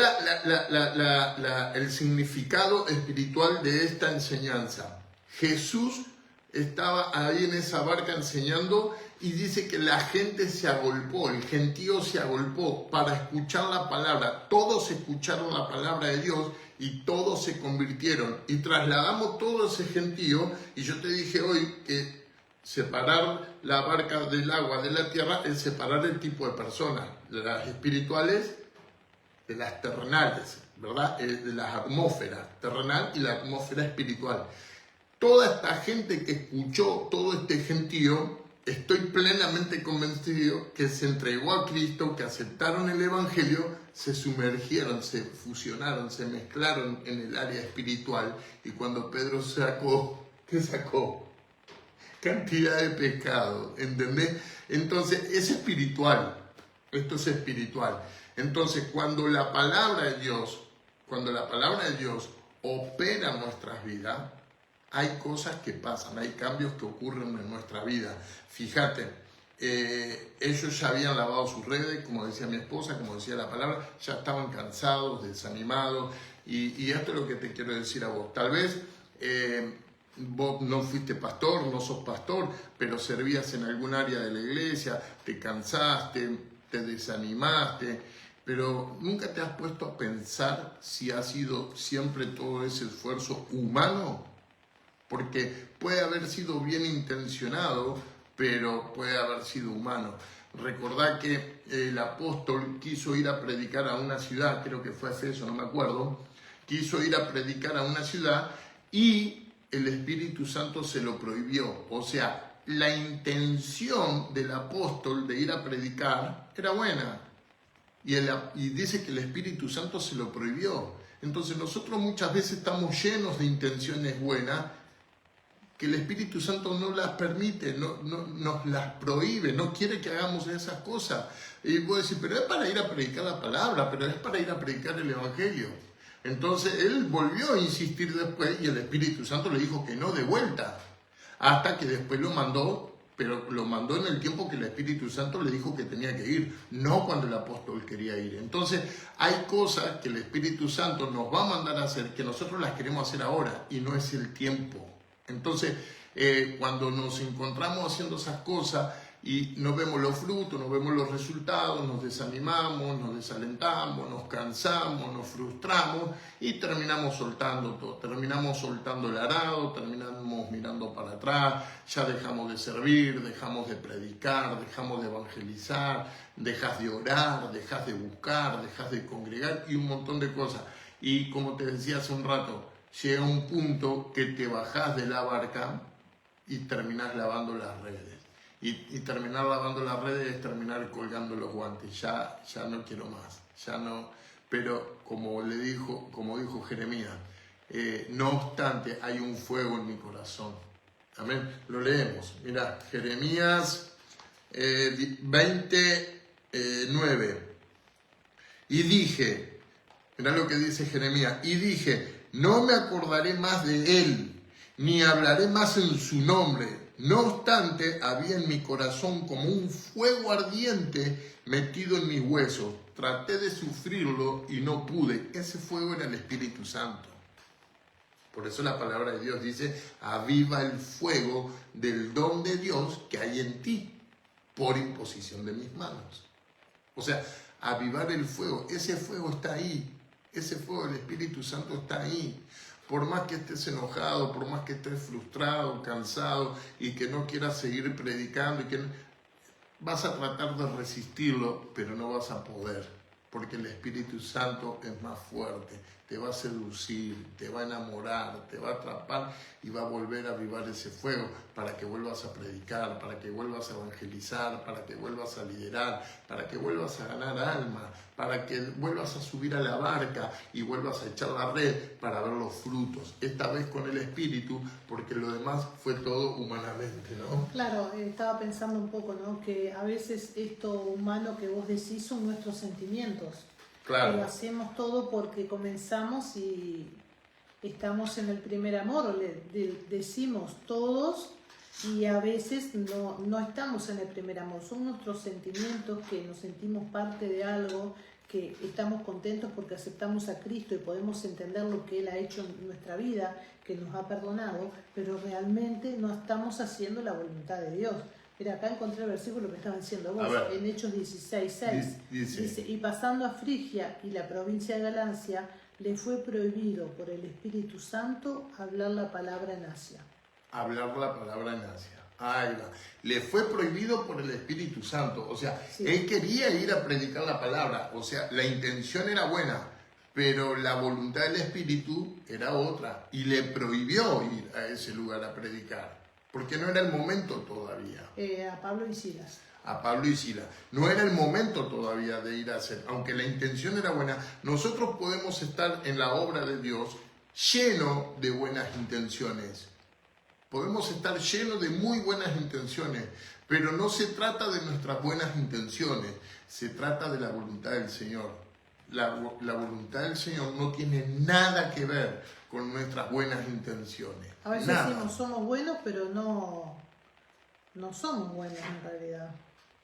el significado espiritual de esta enseñanza. Jesús estaba ahí en esa barca enseñando y dice que la gente se agolpó, el gentío se agolpó para escuchar la palabra. Todos escucharon la palabra de Dios y todos se convirtieron. Y trasladamos todo ese gentío, y yo te dije hoy que separar la barca del agua de la tierra es separar el tipo de personas, de las espirituales de las terrenales, ¿verdad? De las atmósferas terrenal y la atmósfera espiritual. Toda esta gente que escuchó todo este gentío, estoy plenamente convencido que se entregó a Cristo, que aceptaron el Evangelio, se sumergieron, se fusionaron, se mezclaron en el área espiritual. Y cuando Pedro sacó, ¿qué sacó? Cantidad de pescado, ¿entendés? Entonces, es espiritual. Esto es espiritual. Entonces, cuando la palabra de Dios opera en nuestras vidas, hay cosas que pasan, hay cambios que ocurren en nuestra vida. Fíjate, ellos ya habían lavado sus redes, como decía mi esposa, como decía la palabra, ya estaban cansados, desanimados, y esto es lo que te quiero decir a vos. Tal vez vos no fuiste pastor, no sos pastor, pero servías en algún área de la iglesia, te cansaste, te desanimaste, pero ¿nunca te has puesto a pensar si ha sido siempre todo ese esfuerzo humano? Porque puede haber sido bien intencionado, pero puede haber sido humano. Recordá que el apóstol quiso ir a predicar a una ciudad, creo que fue Efeso, no me acuerdo, quiso ir a predicar a una ciudad y el Espíritu Santo se lo prohibió. O sea, la intención del apóstol de ir a predicar era buena. Y dice que el Espíritu Santo se lo prohibió. Entonces nosotros muchas veces estamos llenos de intenciones buenas que el Espíritu Santo no las permite, nos las prohíbe, no quiere que hagamos esas cosas. Y vos decís, pero es para ir a predicar la palabra, pero es para ir a predicar el Evangelio. Entonces él volvió a insistir después y el Espíritu Santo le dijo que no de vuelta, hasta que después lo mandó, pero lo mandó en el tiempo que el Espíritu Santo le dijo que tenía que ir, no cuando el apóstol quería ir. Entonces hay cosas que el Espíritu Santo nos va a mandar a hacer que nosotros las queremos hacer ahora y no es el tiempo. Entonces, cuando nos encontramos haciendo esas cosas y no vemos los frutos, no vemos los resultados, nos desanimamos, nos desalentamos, nos cansamos, nos frustramos y terminamos soltando todo. Terminamos soltando el arado, terminamos mirando para atrás, ya dejamos de servir, dejamos de predicar, dejamos de evangelizar, dejas de orar, dejas de buscar, dejas de congregar y un montón de cosas. Y como te decía hace un rato, llega un punto que te bajás de la barca y terminás lavando las redes. Y terminar lavando las redes es terminar colgando los guantes. Ya no quiero más, ya no. Pero como dijo Jeremías, no obstante hay un fuego en mi corazón. Amén. Lo leemos. Mira, Jeremías 29. Y dije, mira lo que dice Jeremías, y dije, no me acordaré más de él, ni hablaré más en su nombre. No obstante, había en mi corazón como un fuego ardiente metido en mis huesos. Traté de sufrirlo y no pude. Ese fuego era el Espíritu Santo. Por eso la palabra de Dios dice, aviva el fuego del don de Dios que hay en ti, por imposición de mis manos. O sea, avivar el fuego, ese fuego está ahí. Ese fuego del Espíritu Santo está ahí. Por más que estés enojado, por más que estés frustrado, cansado y que no quieras seguir predicando, vas a tratar de resistirlo, pero no vas a poder, porque el Espíritu Santo es más fuerte, te va a seducir, te va a enamorar, te va a atrapar y va a volver a avivar ese fuego para que vuelvas a predicar, para que vuelvas a evangelizar, para que vuelvas a liderar, para que vuelvas a ganar alma, para que vuelvas a subir a la barca y vuelvas a echar la red para ver los frutos, esta vez con el Espíritu, porque lo demás fue todo humanamente, ¿no? Claro, estaba pensando un poco, ¿no? Que a veces esto humano que vos decís son nuestros sentimientos. Claro. Lo hacemos todo porque comenzamos y estamos en el primer amor, decimos todos y a veces no estamos en el primer amor, son nuestros sentimientos que nos sentimos parte de algo, que estamos contentos porque aceptamos a Cristo y podemos entender lo que Él ha hecho en nuestra vida, que nos ha perdonado, pero realmente no estamos haciendo la voluntad de Dios. Mira, acá encontré el versículo que estaban diciendo vos, en Hechos 16:6. Dice, y pasando a Frigia y la provincia de Galacia, le fue prohibido por el Espíritu Santo hablar la palabra en Asia. Hablar la palabra en Asia. Ahí va. Le fue prohibido por el Espíritu Santo. O sea, sí. Él quería ir a predicar la palabra. O sea, la intención era buena, pero la voluntad del Espíritu era otra. Y le prohibió ir a ese lugar a predicar. Porque no era el momento todavía. A Pablo y Silas. A Pablo y Silas. No era el momento todavía de ir a hacer. Aunque la intención era buena, nosotros podemos estar en la obra de Dios lleno de buenas intenciones. Podemos estar llenos de muy buenas intenciones, pero no se trata de nuestras buenas intenciones, se trata de la voluntad del Señor. La voluntad del Señor no tiene nada que ver con nuestras buenas intenciones. A veces decimos somos buenos, pero no somos buenos en realidad.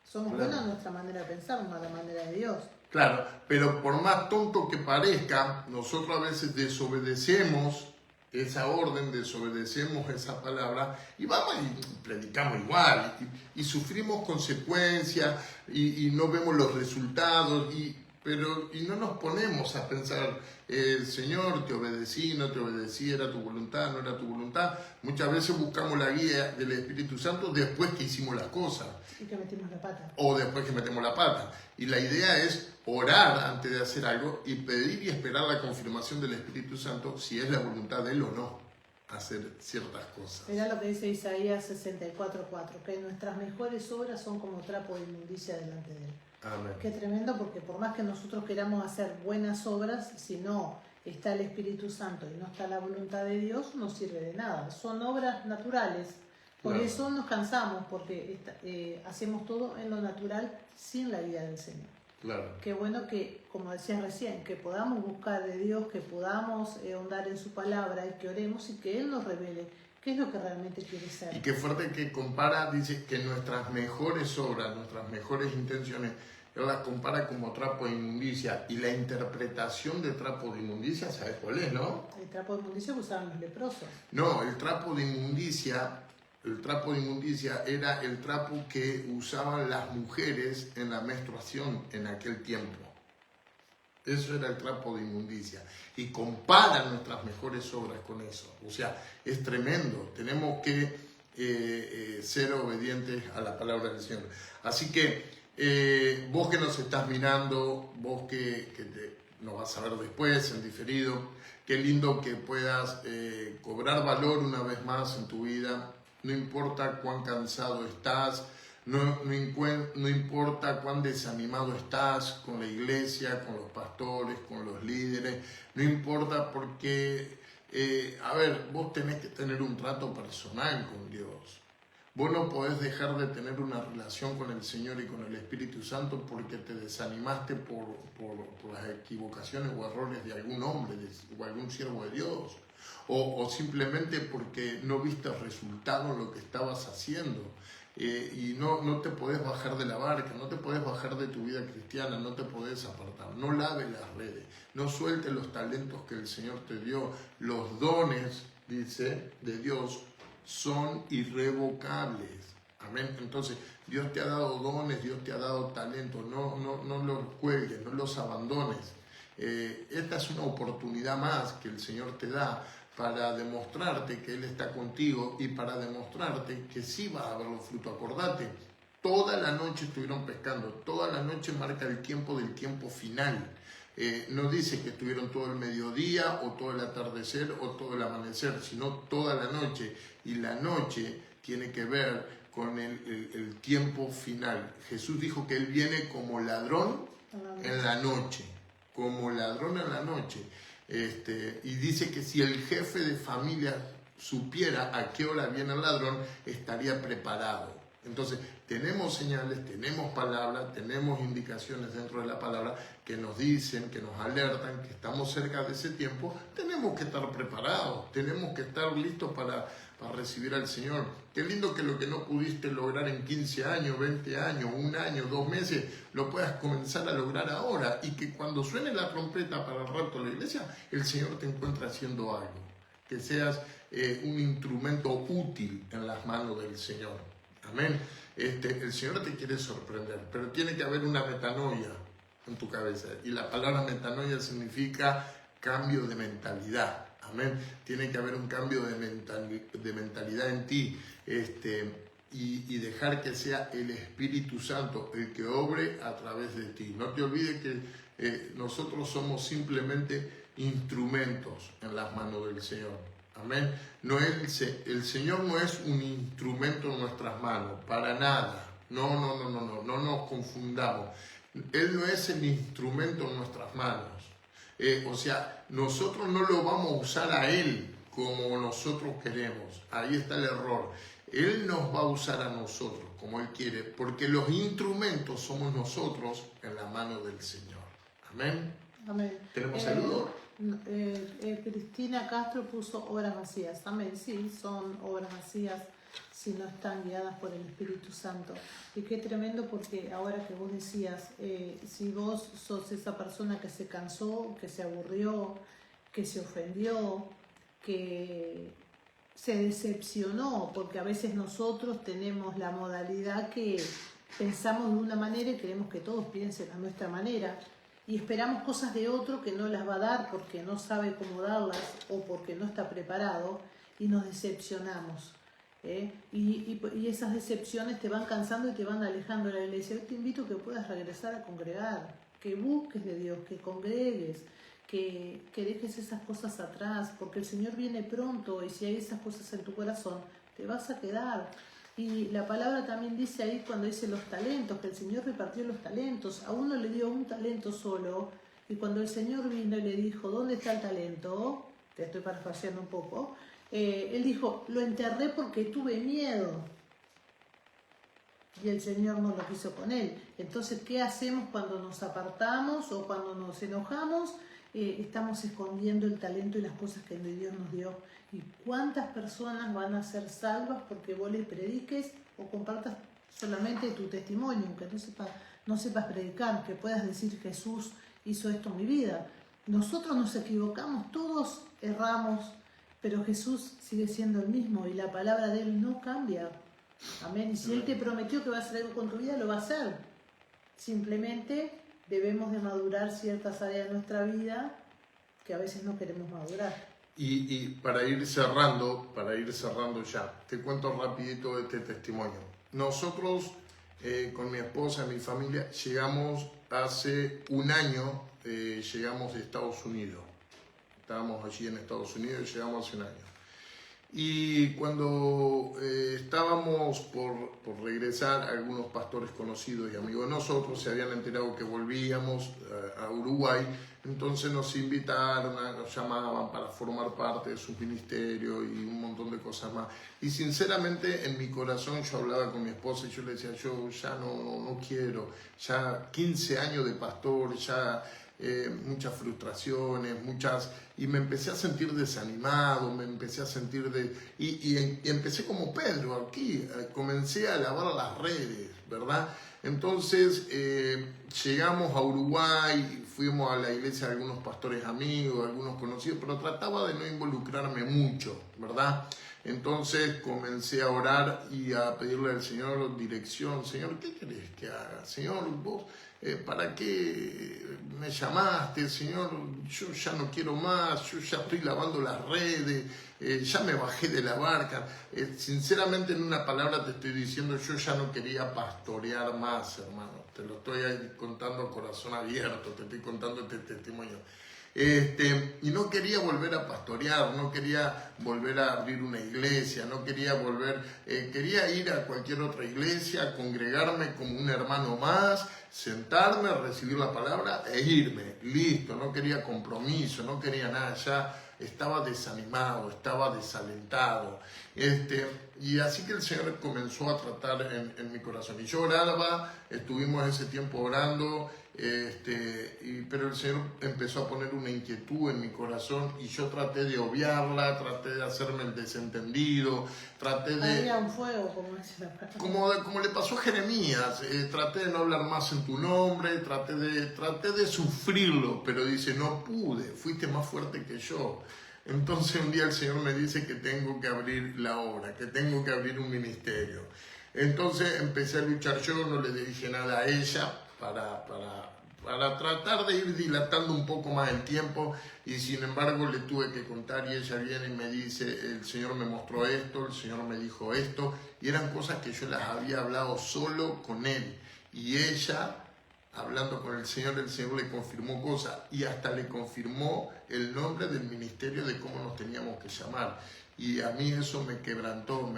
Somos buenos en nuestra manera de pensar, no a la manera de Dios. Claro, pero por más tonto que parezca, nosotros a veces desobedecemos esa orden, desobedecemos esa palabra y vamos y predicamos igual y sufrimos consecuencias y no vemos los resultados y no nos ponemos a pensar, Señor, te obedecí, no te obedecí, era tu voluntad, no era tu voluntad. Muchas veces buscamos la guía del Espíritu Santo después que hicimos las cosas. Y que metimos la pata. O después que metemos la pata. Y la idea es orar antes de hacer algo y pedir y esperar la confirmación del Espíritu Santo si es la voluntad de Él o no hacer ciertas cosas. Mirá lo que dice Isaías 64:4, que nuestras mejores obras son como trapo de inmundicia delante de Él. Amén. Qué tremendo, porque por más que nosotros queramos hacer buenas obras, si no está el Espíritu Santo y no está la voluntad de Dios, no sirve de nada. Son obras naturales. Por Claro. eso nos cansamos, porque hacemos todo en lo natural sin la guía del Señor. Claro. Qué bueno que, como decías recién, que podamos buscar de Dios, que podamos ahondar en su palabra y que oremos y que Él nos revele qué es lo que realmente quiere ser. Y qué fuerte que compara, dice que nuestras mejores obras, nuestras mejores intenciones, Él las compara como trapo de inmundicia. Y la interpretación de trapo de inmundicia, ¿sabes cuál es, no? El trapo de inmundicia que usaban los leprosos. No, el trapo de inmundicia era el trapo que usaban las mujeres en la menstruación en aquel tiempo. Eso era el trapo de inmundicia. Y compara nuestras mejores obras con eso. O sea, es tremendo. Tenemos que ser obedientes a la palabra del Señor. Así que vos que nos estás mirando, vos que nos vas a ver después, en diferido, qué lindo que puedas cobrar valor una vez más en tu vida. No importa cuán cansado estás, no importa cuán desanimado estás con la iglesia, con los pastores, con los líderes, no importa porque, vos tenés que tener un trato personal con Dios. Vos no podés dejar de tener una relación con el Señor y con el Espíritu Santo porque te desanimaste por las equivocaciones o errores de algún hombre o algún siervo de Dios. O simplemente porque no viste resultado en lo que estabas haciendo. Y no te podés bajar de la barca, no te podés bajar de tu vida cristiana, no te podés apartar. No laves las redes, no sueltes los talentos que el Señor te dio. Los dones, dice, de Dios son irrevocables. Amén. Entonces, Dios te ha dado dones, Dios te ha dado talentos. No los cuelgues, no los abandones. Esta es una oportunidad más que el Señor te da para demostrarte que Él está contigo y para demostrarte que sí va a haber los frutos. Acordate, toda la noche estuvieron pescando, toda la noche marca el tiempo del tiempo final. No dice que estuvieron todo el mediodía o todo el atardecer o todo el amanecer, sino toda la noche. Y la noche tiene que ver con el tiempo final. Jesús dijo que Él viene como ladrón en la noche, como ladrón en la noche. Y dice que si el jefe de familia supiera a qué hora viene el ladrón, estaría preparado. Entonces, tenemos señales, tenemos palabras, tenemos indicaciones dentro de la palabra que nos dicen, que nos alertan, que estamos cerca de ese tiempo. Tenemos que estar preparados, tenemos que estar listos para recibir al Señor. Qué lindo que lo que no pudiste lograr en 15 años, 20 años, 1 año, 2 meses, lo puedas comenzar a lograr ahora y que cuando suene la trompeta para el rapto de la iglesia, el Señor te encuentre haciendo algo. Que seas un instrumento útil en las manos del Señor. Amén. El Señor te quiere sorprender, pero tiene que haber una metanoia en tu cabeza. Y la palabra metanoia significa cambio de mentalidad. Amén. Tiene que haber un cambio de mentalidad en ti. Y dejar que sea el Espíritu Santo el que obre a través de ti. No te olvides que nosotros somos simplemente instrumentos en las manos del Señor. Amén. El Señor no es un instrumento en nuestras manos, para nada. No nos confundamos. Él no es el instrumento en nuestras manos. Nosotros no lo vamos a usar a Él como nosotros queremos. Ahí está el error. Él nos va a usar a nosotros como Él quiere, porque los instrumentos somos nosotros en la mano del Señor. Amén. Amén. ¿Tenemos saludos? Cristina Castro puso obras vacías. Amén. Sí, son obras vacías si no están guiadas por el Espíritu Santo. Y qué tremendo, porque ahora que vos decías, si vos sos esa persona que se cansó, que se aburrió, que se ofendió, que se decepcionó, porque a veces nosotros tenemos la modalidad que pensamos de una manera y queremos que todos piensen a nuestra manera. y esperamos cosas de otro que no las va a dar porque no sabe cómo darlas o porque no está preparado y nos decepcionamos. Y esas decepciones te van cansando y te van alejando de la iglesia. Yo te invito a que puedas regresar a congregar, que busques de Dios, que congregues, que dejes esas cosas atrás, porque el Señor viene pronto y si hay esas cosas en tu corazón, te vas a quedar. Y la palabra también dice ahí cuando dice los talentos, que el Señor repartió los talentos. A uno le dio un talento solo y cuando el Señor vino y le dijo, ¿dónde está el talento? Te estoy parafraseando un poco. Él dijo, lo enterré porque tuve miedo. Y el Señor no lo quiso con él. Entonces, ¿qué hacemos cuando nos apartamos o cuando nos enojamos? Estamos escondiendo el talento y las cosas que Dios nos dio. ¿Y cuántas personas van a ser salvas porque vos les prediques o compartas solamente tu testimonio, aunque no sepas predicar, que puedas decir Jesús hizo esto en mi vida? Nosotros nos equivocamos, todos erramos, pero Jesús sigue siendo el mismo y la palabra de Él no cambia. Amén. Y si Él te prometió que va a hacer algo con tu vida, lo va a hacer. Simplemente debemos de madurar ciertas áreas de nuestra vida que a veces no queremos madurar. Y para ir cerrando ya, te cuento rapidito este testimonio. Nosotros con mi esposa y mi familia llegamos hace un año, llegamos de Estados Unidos. Estábamos allí en Estados Unidos y llegamos hace un año. Y cuando estábamos por regresar, algunos pastores conocidos y amigos de nosotros se habían enterado que volvíamos a Uruguay, entonces nos invitaron, nos llamaban para formar parte de su ministerio y un montón de cosas más. Y sinceramente en mi corazón yo hablaba con mi esposa y yo le decía, yo ya no quiero, ya 15 años de pastor, ya... muchas frustraciones, y me empecé a sentir desanimado, me empecé a sentir y empecé como Pedro aquí, comencé a lavar las redes, ¿verdad? Entonces llegamos a Uruguay, fuimos a la iglesia de algunos pastores amigos, algunos conocidos, pero trataba de no involucrarme mucho, ¿verdad? Entonces comencé a orar y a pedirle al Señor dirección. Señor, ¿qué querés que haga? Señor, vos, ¿para qué me llamaste? Señor, yo ya no quiero más, yo ya estoy lavando las redes, ya me bajé de la barca. Sinceramente, en una palabra te estoy diciendo, yo ya no quería pastorear más, hermano. Te lo estoy ahí contando a corazón abierto, te estoy contando este testimonio. Y no quería volver a pastorear, no quería volver a abrir una iglesia, no quería quería ir a cualquier otra iglesia, congregarme como un hermano más, sentarme, recibir la palabra e irme, listo, no quería compromiso, no quería nada, ya estaba desanimado, estaba desalentado, y así que el Señor comenzó a tratar en mi corazón, y yo oraba, estuvimos ese tiempo orando, pero el Señor empezó a poner una inquietud en mi corazón y yo traté de obviarla, traté de hacerme el desentendido, traté de... Había un fuego, como dice la palabra. Como le pasó a Jeremías, traté de no hablar más en tu nombre, traté de sufrirlo, pero dice, no pude, fuiste más fuerte que yo. Entonces un día el Señor me dice que tengo que abrir la obra, que tengo que abrir un ministerio. Entonces empecé a luchar yo, no le dije nada a ella, para tratar de ir dilatando un poco más el tiempo, y sin embargo le tuve que contar y ella viene y me dice, el Señor me mostró esto, el Señor me dijo esto, y eran cosas que yo las había hablado solo con Él, y ella, hablando con el Señor le confirmó cosas, y hasta le confirmó el nombre del ministerio de cómo nos teníamos que llamar. Y a mí eso me quebrantó,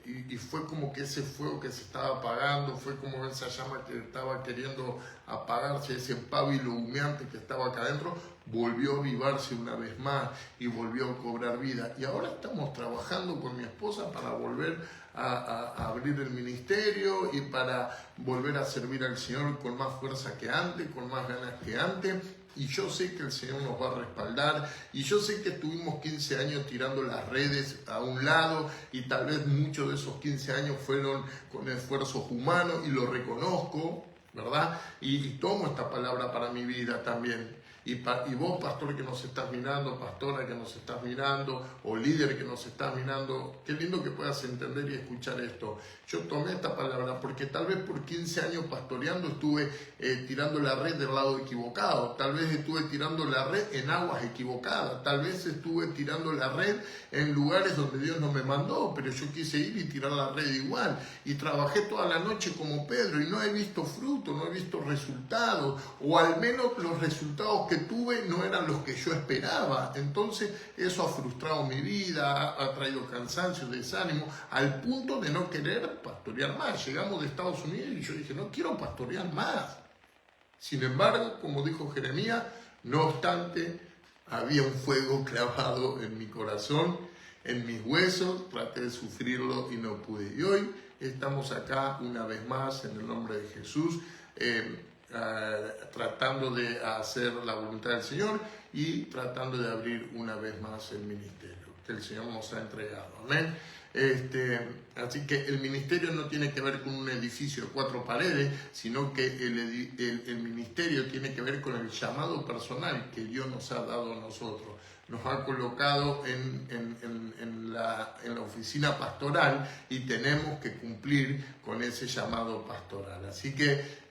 y fue como que ese fuego que se estaba apagando, fue como esa llama que estaba queriendo apagarse, ese pábilo humeante que estaba acá adentro, volvió a avivarse una vez más y volvió a cobrar vida. Y ahora estamos trabajando con mi esposa para volver a abrir el ministerio y para volver a servir al Señor con más fuerza que antes, con más ganas que antes. Y yo sé que el Señor nos va a respaldar, y yo sé que tuvimos 15 años tirando las redes a un lado, y tal vez muchos de esos 15 años fueron con esfuerzos humanos, y lo reconozco, ¿verdad? Y tomo esta palabra para mi vida también. Y vos, pastor que nos estás mirando, pastora que nos estás mirando, o líder que nos estás mirando, qué lindo que puedas entender y escuchar esto. Yo tomé esta palabra porque tal vez por 15 años pastoreando estuve tirando la red del lado equivocado, tal vez estuve tirando la red en aguas equivocadas, tal vez estuve tirando la red en lugares donde Dios no me mandó, pero yo quise ir y tirar la red igual. Y trabajé toda la noche como Pedro y no he visto fruto, no he visto resultados, o al menos los resultados que tuve no eran los que yo esperaba. Entonces eso ha frustrado mi vida, ha traído cansancio, desánimo, al punto de no querer pastorear más. Llegamos de Estados Unidos y yo dije, no quiero pastorear más. Sin embargo, como dijo Jeremías, no obstante, había un fuego clavado en mi corazón, en mis huesos, traté de sufrirlo y no pude. Y hoy estamos acá una vez más en el nombre de Jesús, tratando de hacer la voluntad del Señor y tratando de abrir una vez más el ministerio que el Señor nos ha entregado. Amén. Así que el ministerio no tiene que ver con un edificio de 4 paredes, sino que el ministerio tiene que ver con el llamado personal que Dios nos ha dado a nosotros. Nos ha colocado en la oficina pastoral y tenemos que cumplir con ese llamado pastoral. Así que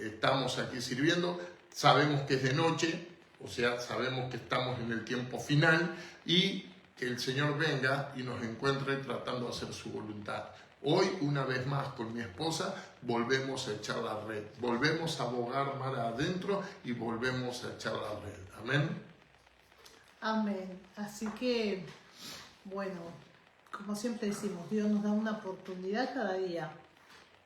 estamos aquí sirviendo, sabemos que es de noche, o sea, sabemos que estamos en el tiempo final y que el Señor venga y nos encuentre tratando de hacer su voluntad. Hoy, una vez más, con mi esposa, volvemos a echar la red, volvemos a bogar mar adentro y volvemos a echar la red. Amén. Amén. Así que, bueno, como siempre decimos, Dios nos da una oportunidad cada día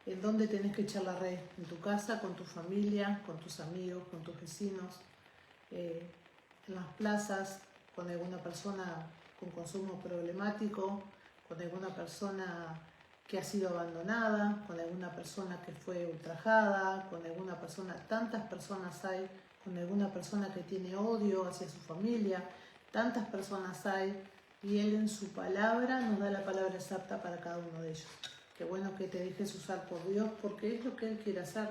en donde tenés que echar la red, en tu casa, con tu familia, con tus amigos, con tus vecinos, en las plazas, con alguna persona con consumo problemático, con alguna persona que ha sido abandonada, con alguna persona que fue ultrajada, con alguna persona, tantas personas hay, con alguna persona que tiene odio hacia su familia, tantas personas hay, y Él en su palabra nos da la palabra exacta para cada uno de ellos. Qué bueno que te dejes usar por Dios, porque es lo que Él quiere hacer.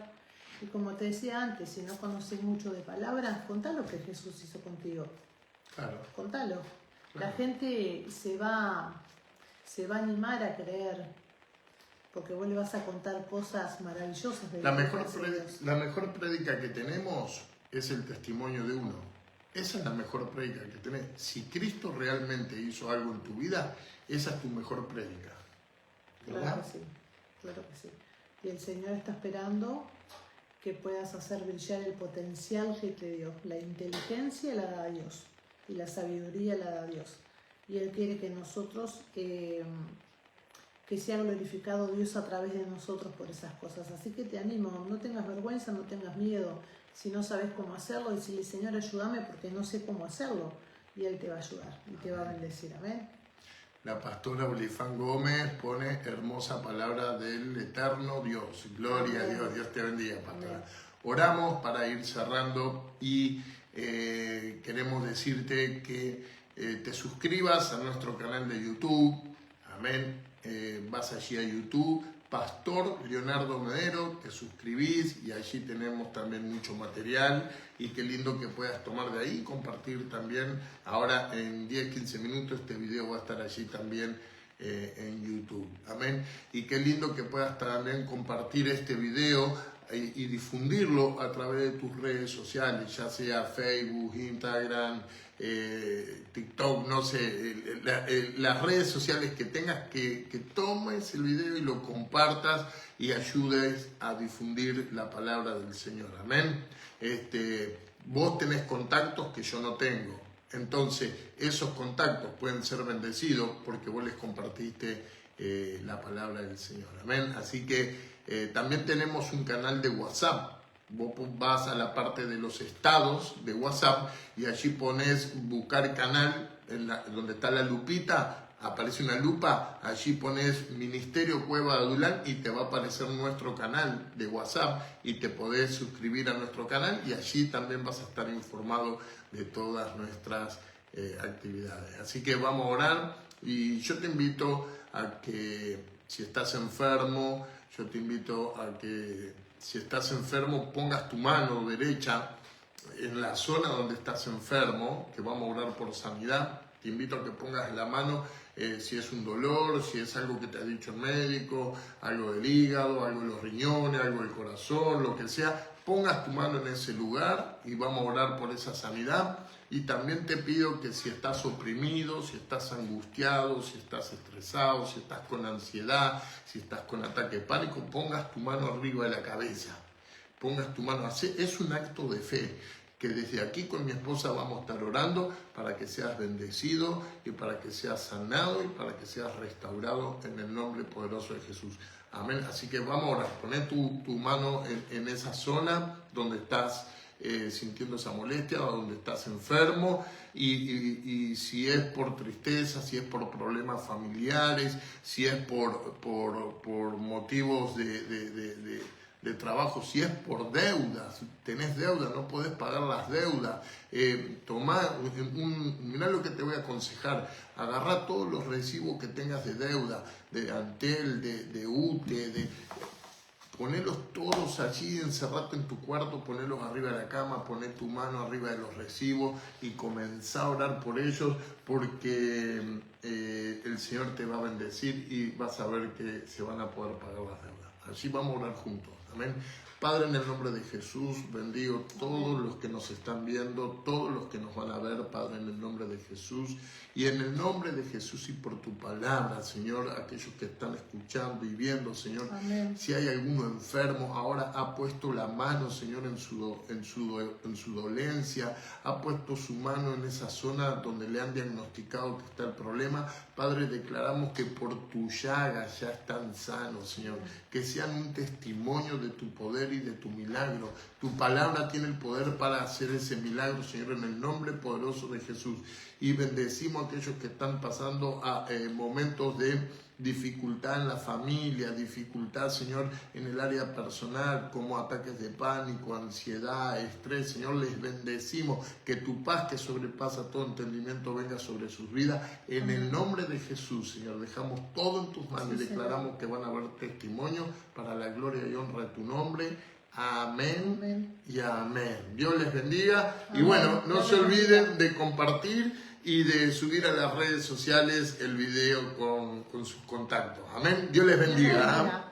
Y como te decía antes, si no conoces mucho de palabras, contá lo que Jesús hizo contigo. Claro. Contalo. La gente se va a animar a creer, porque vos le vas a contar cosas maravillosas de la mejor prédica que tenemos es el testimonio de uno. Esa es la mejor prédica que tenés. Si Cristo realmente hizo algo en tu vida, esa es tu mejor prédica. Claro que sí, claro que sí. Y el Señor está esperando que puedas hacer brillar el potencial que te dio. La inteligencia la da Dios y la sabiduría la da Dios. Y Él quiere que nosotros, que sea glorificado Dios a través de nosotros por esas cosas. Así que te animo, no tengas vergüenza, no tengas miedo. Si no sabes cómo hacerlo, decirle, Señor, ayúdame porque no sé cómo hacerlo. Y Él te va a ayudar y te va a bendecir. Amén. La pastora Olifán Gómez pone hermosa palabra del eterno Dios. Gloria a Dios. Dios te bendiga, pastora. Oramos para ir cerrando y queremos decirte que te suscribas a nuestro canal de YouTube. Amén. Vas allí a YouTube, Pastor Leonardo Medero, te suscribís y allí tenemos también mucho material y qué lindo que puedas tomar de ahí y compartir también. Ahora en 10-15 minutos este video va a estar allí también en YouTube. Amén. Y qué lindo que puedas también compartir este video y difundirlo a través de tus redes sociales, ya sea Facebook, Instagram, TikTok, no sé, las redes sociales que tengas, que tomes el video y lo compartas y ayudes a difundir la palabra del Señor. Amén. Vos tenés contactos que yo no tengo. Entonces, esos contactos pueden ser bendecidos porque vos les compartiste la palabra del Señor. Amén. Así que también tenemos un canal de WhatsApp. Vos vas a la parte de los estados de WhatsApp y allí pones buscar canal, donde está la lupita, aparece una lupa, allí pones Ministerio Cueva de Adulán y te va a aparecer nuestro canal de WhatsApp y te podés suscribir a nuestro canal y allí también vas a estar informado de todas nuestras actividades. Así que vamos a orar y yo te invito a que si estás enfermo, yo te invito a que si estás enfermo, pongas tu mano derecha en la zona donde estás enfermo, que vamos a orar por sanidad. Te invito a que pongas la mano si es un dolor, si es algo que te ha dicho el médico, algo del hígado, algo de los riñones, algo del corazón, lo que sea. Pongas tu mano en ese lugar y vamos a orar por esa sanidad. Y también te pido que si estás oprimido, si estás angustiado, si estás estresado, si estás con ansiedad, si estás con ataque de pánico, pongas tu mano arriba de la cabeza. Pongas tu mano así. Es un acto de fe que desde aquí con mi esposa vamos a estar orando para que seas bendecido y para que seas sanado y para que seas restaurado en el nombre poderoso de Jesús. Amén. Así que vamos a orar. Poné tu mano en esa zona donde estás sintiendo esa molestia o donde estás enfermo y si es por tristeza, si es por problemas familiares, si es por motivos de trabajo, si es por deudas, tenés deuda, no podés pagar las deudas, mirá lo que te voy a aconsejar, agarrá todos los recibos que tengas de deuda, de Antel, de UTE, ponelos todos allí, encerrate en tu cuarto, ponelos arriba de la cama, poné tu mano arriba de los recibos y comenzá a orar por ellos porque el Señor te va a bendecir y vas a ver que se van a poder pagar las deudas. Así vamos a orar juntos. Amén. Padre, en el nombre de Jesús, bendigo todos los que nos están viendo, todos los que nos van a ver, Padre, en el nombre de Jesús. Y en el nombre de Jesús y por tu palabra, Señor, aquellos que están escuchando y viendo, Señor, amén. Si hay alguno enfermo, ahora ha puesto la mano, Señor, en su dolencia, ha puesto su mano en esa zona donde le han diagnosticado que está el problema. Padre, declaramos que por tu llaga ya están sanos, Señor, que sean un testimonio de tu poder y de tu milagro. Tu palabra tiene el poder para hacer ese milagro, Señor, en el nombre poderoso de Jesús. Y bendecimos a aquellos que están pasando a momentos de dificultad en la familia, dificultad, Señor, en el área personal, como ataques de pánico, ansiedad, estrés. Señor, les bendecimos, que tu paz que sobrepasa todo entendimiento venga sobre sus vidas. En el nombre de Jesús, Señor, dejamos todo en tus manos y declaramos que van a haber testimonios para la gloria y honra de tu nombre. Amén, amén y amén. Dios les bendiga. Amén. Y bueno, no se olviden de compartir y de subir a las redes sociales el video con sus contactos. Amén. Dios les bendiga.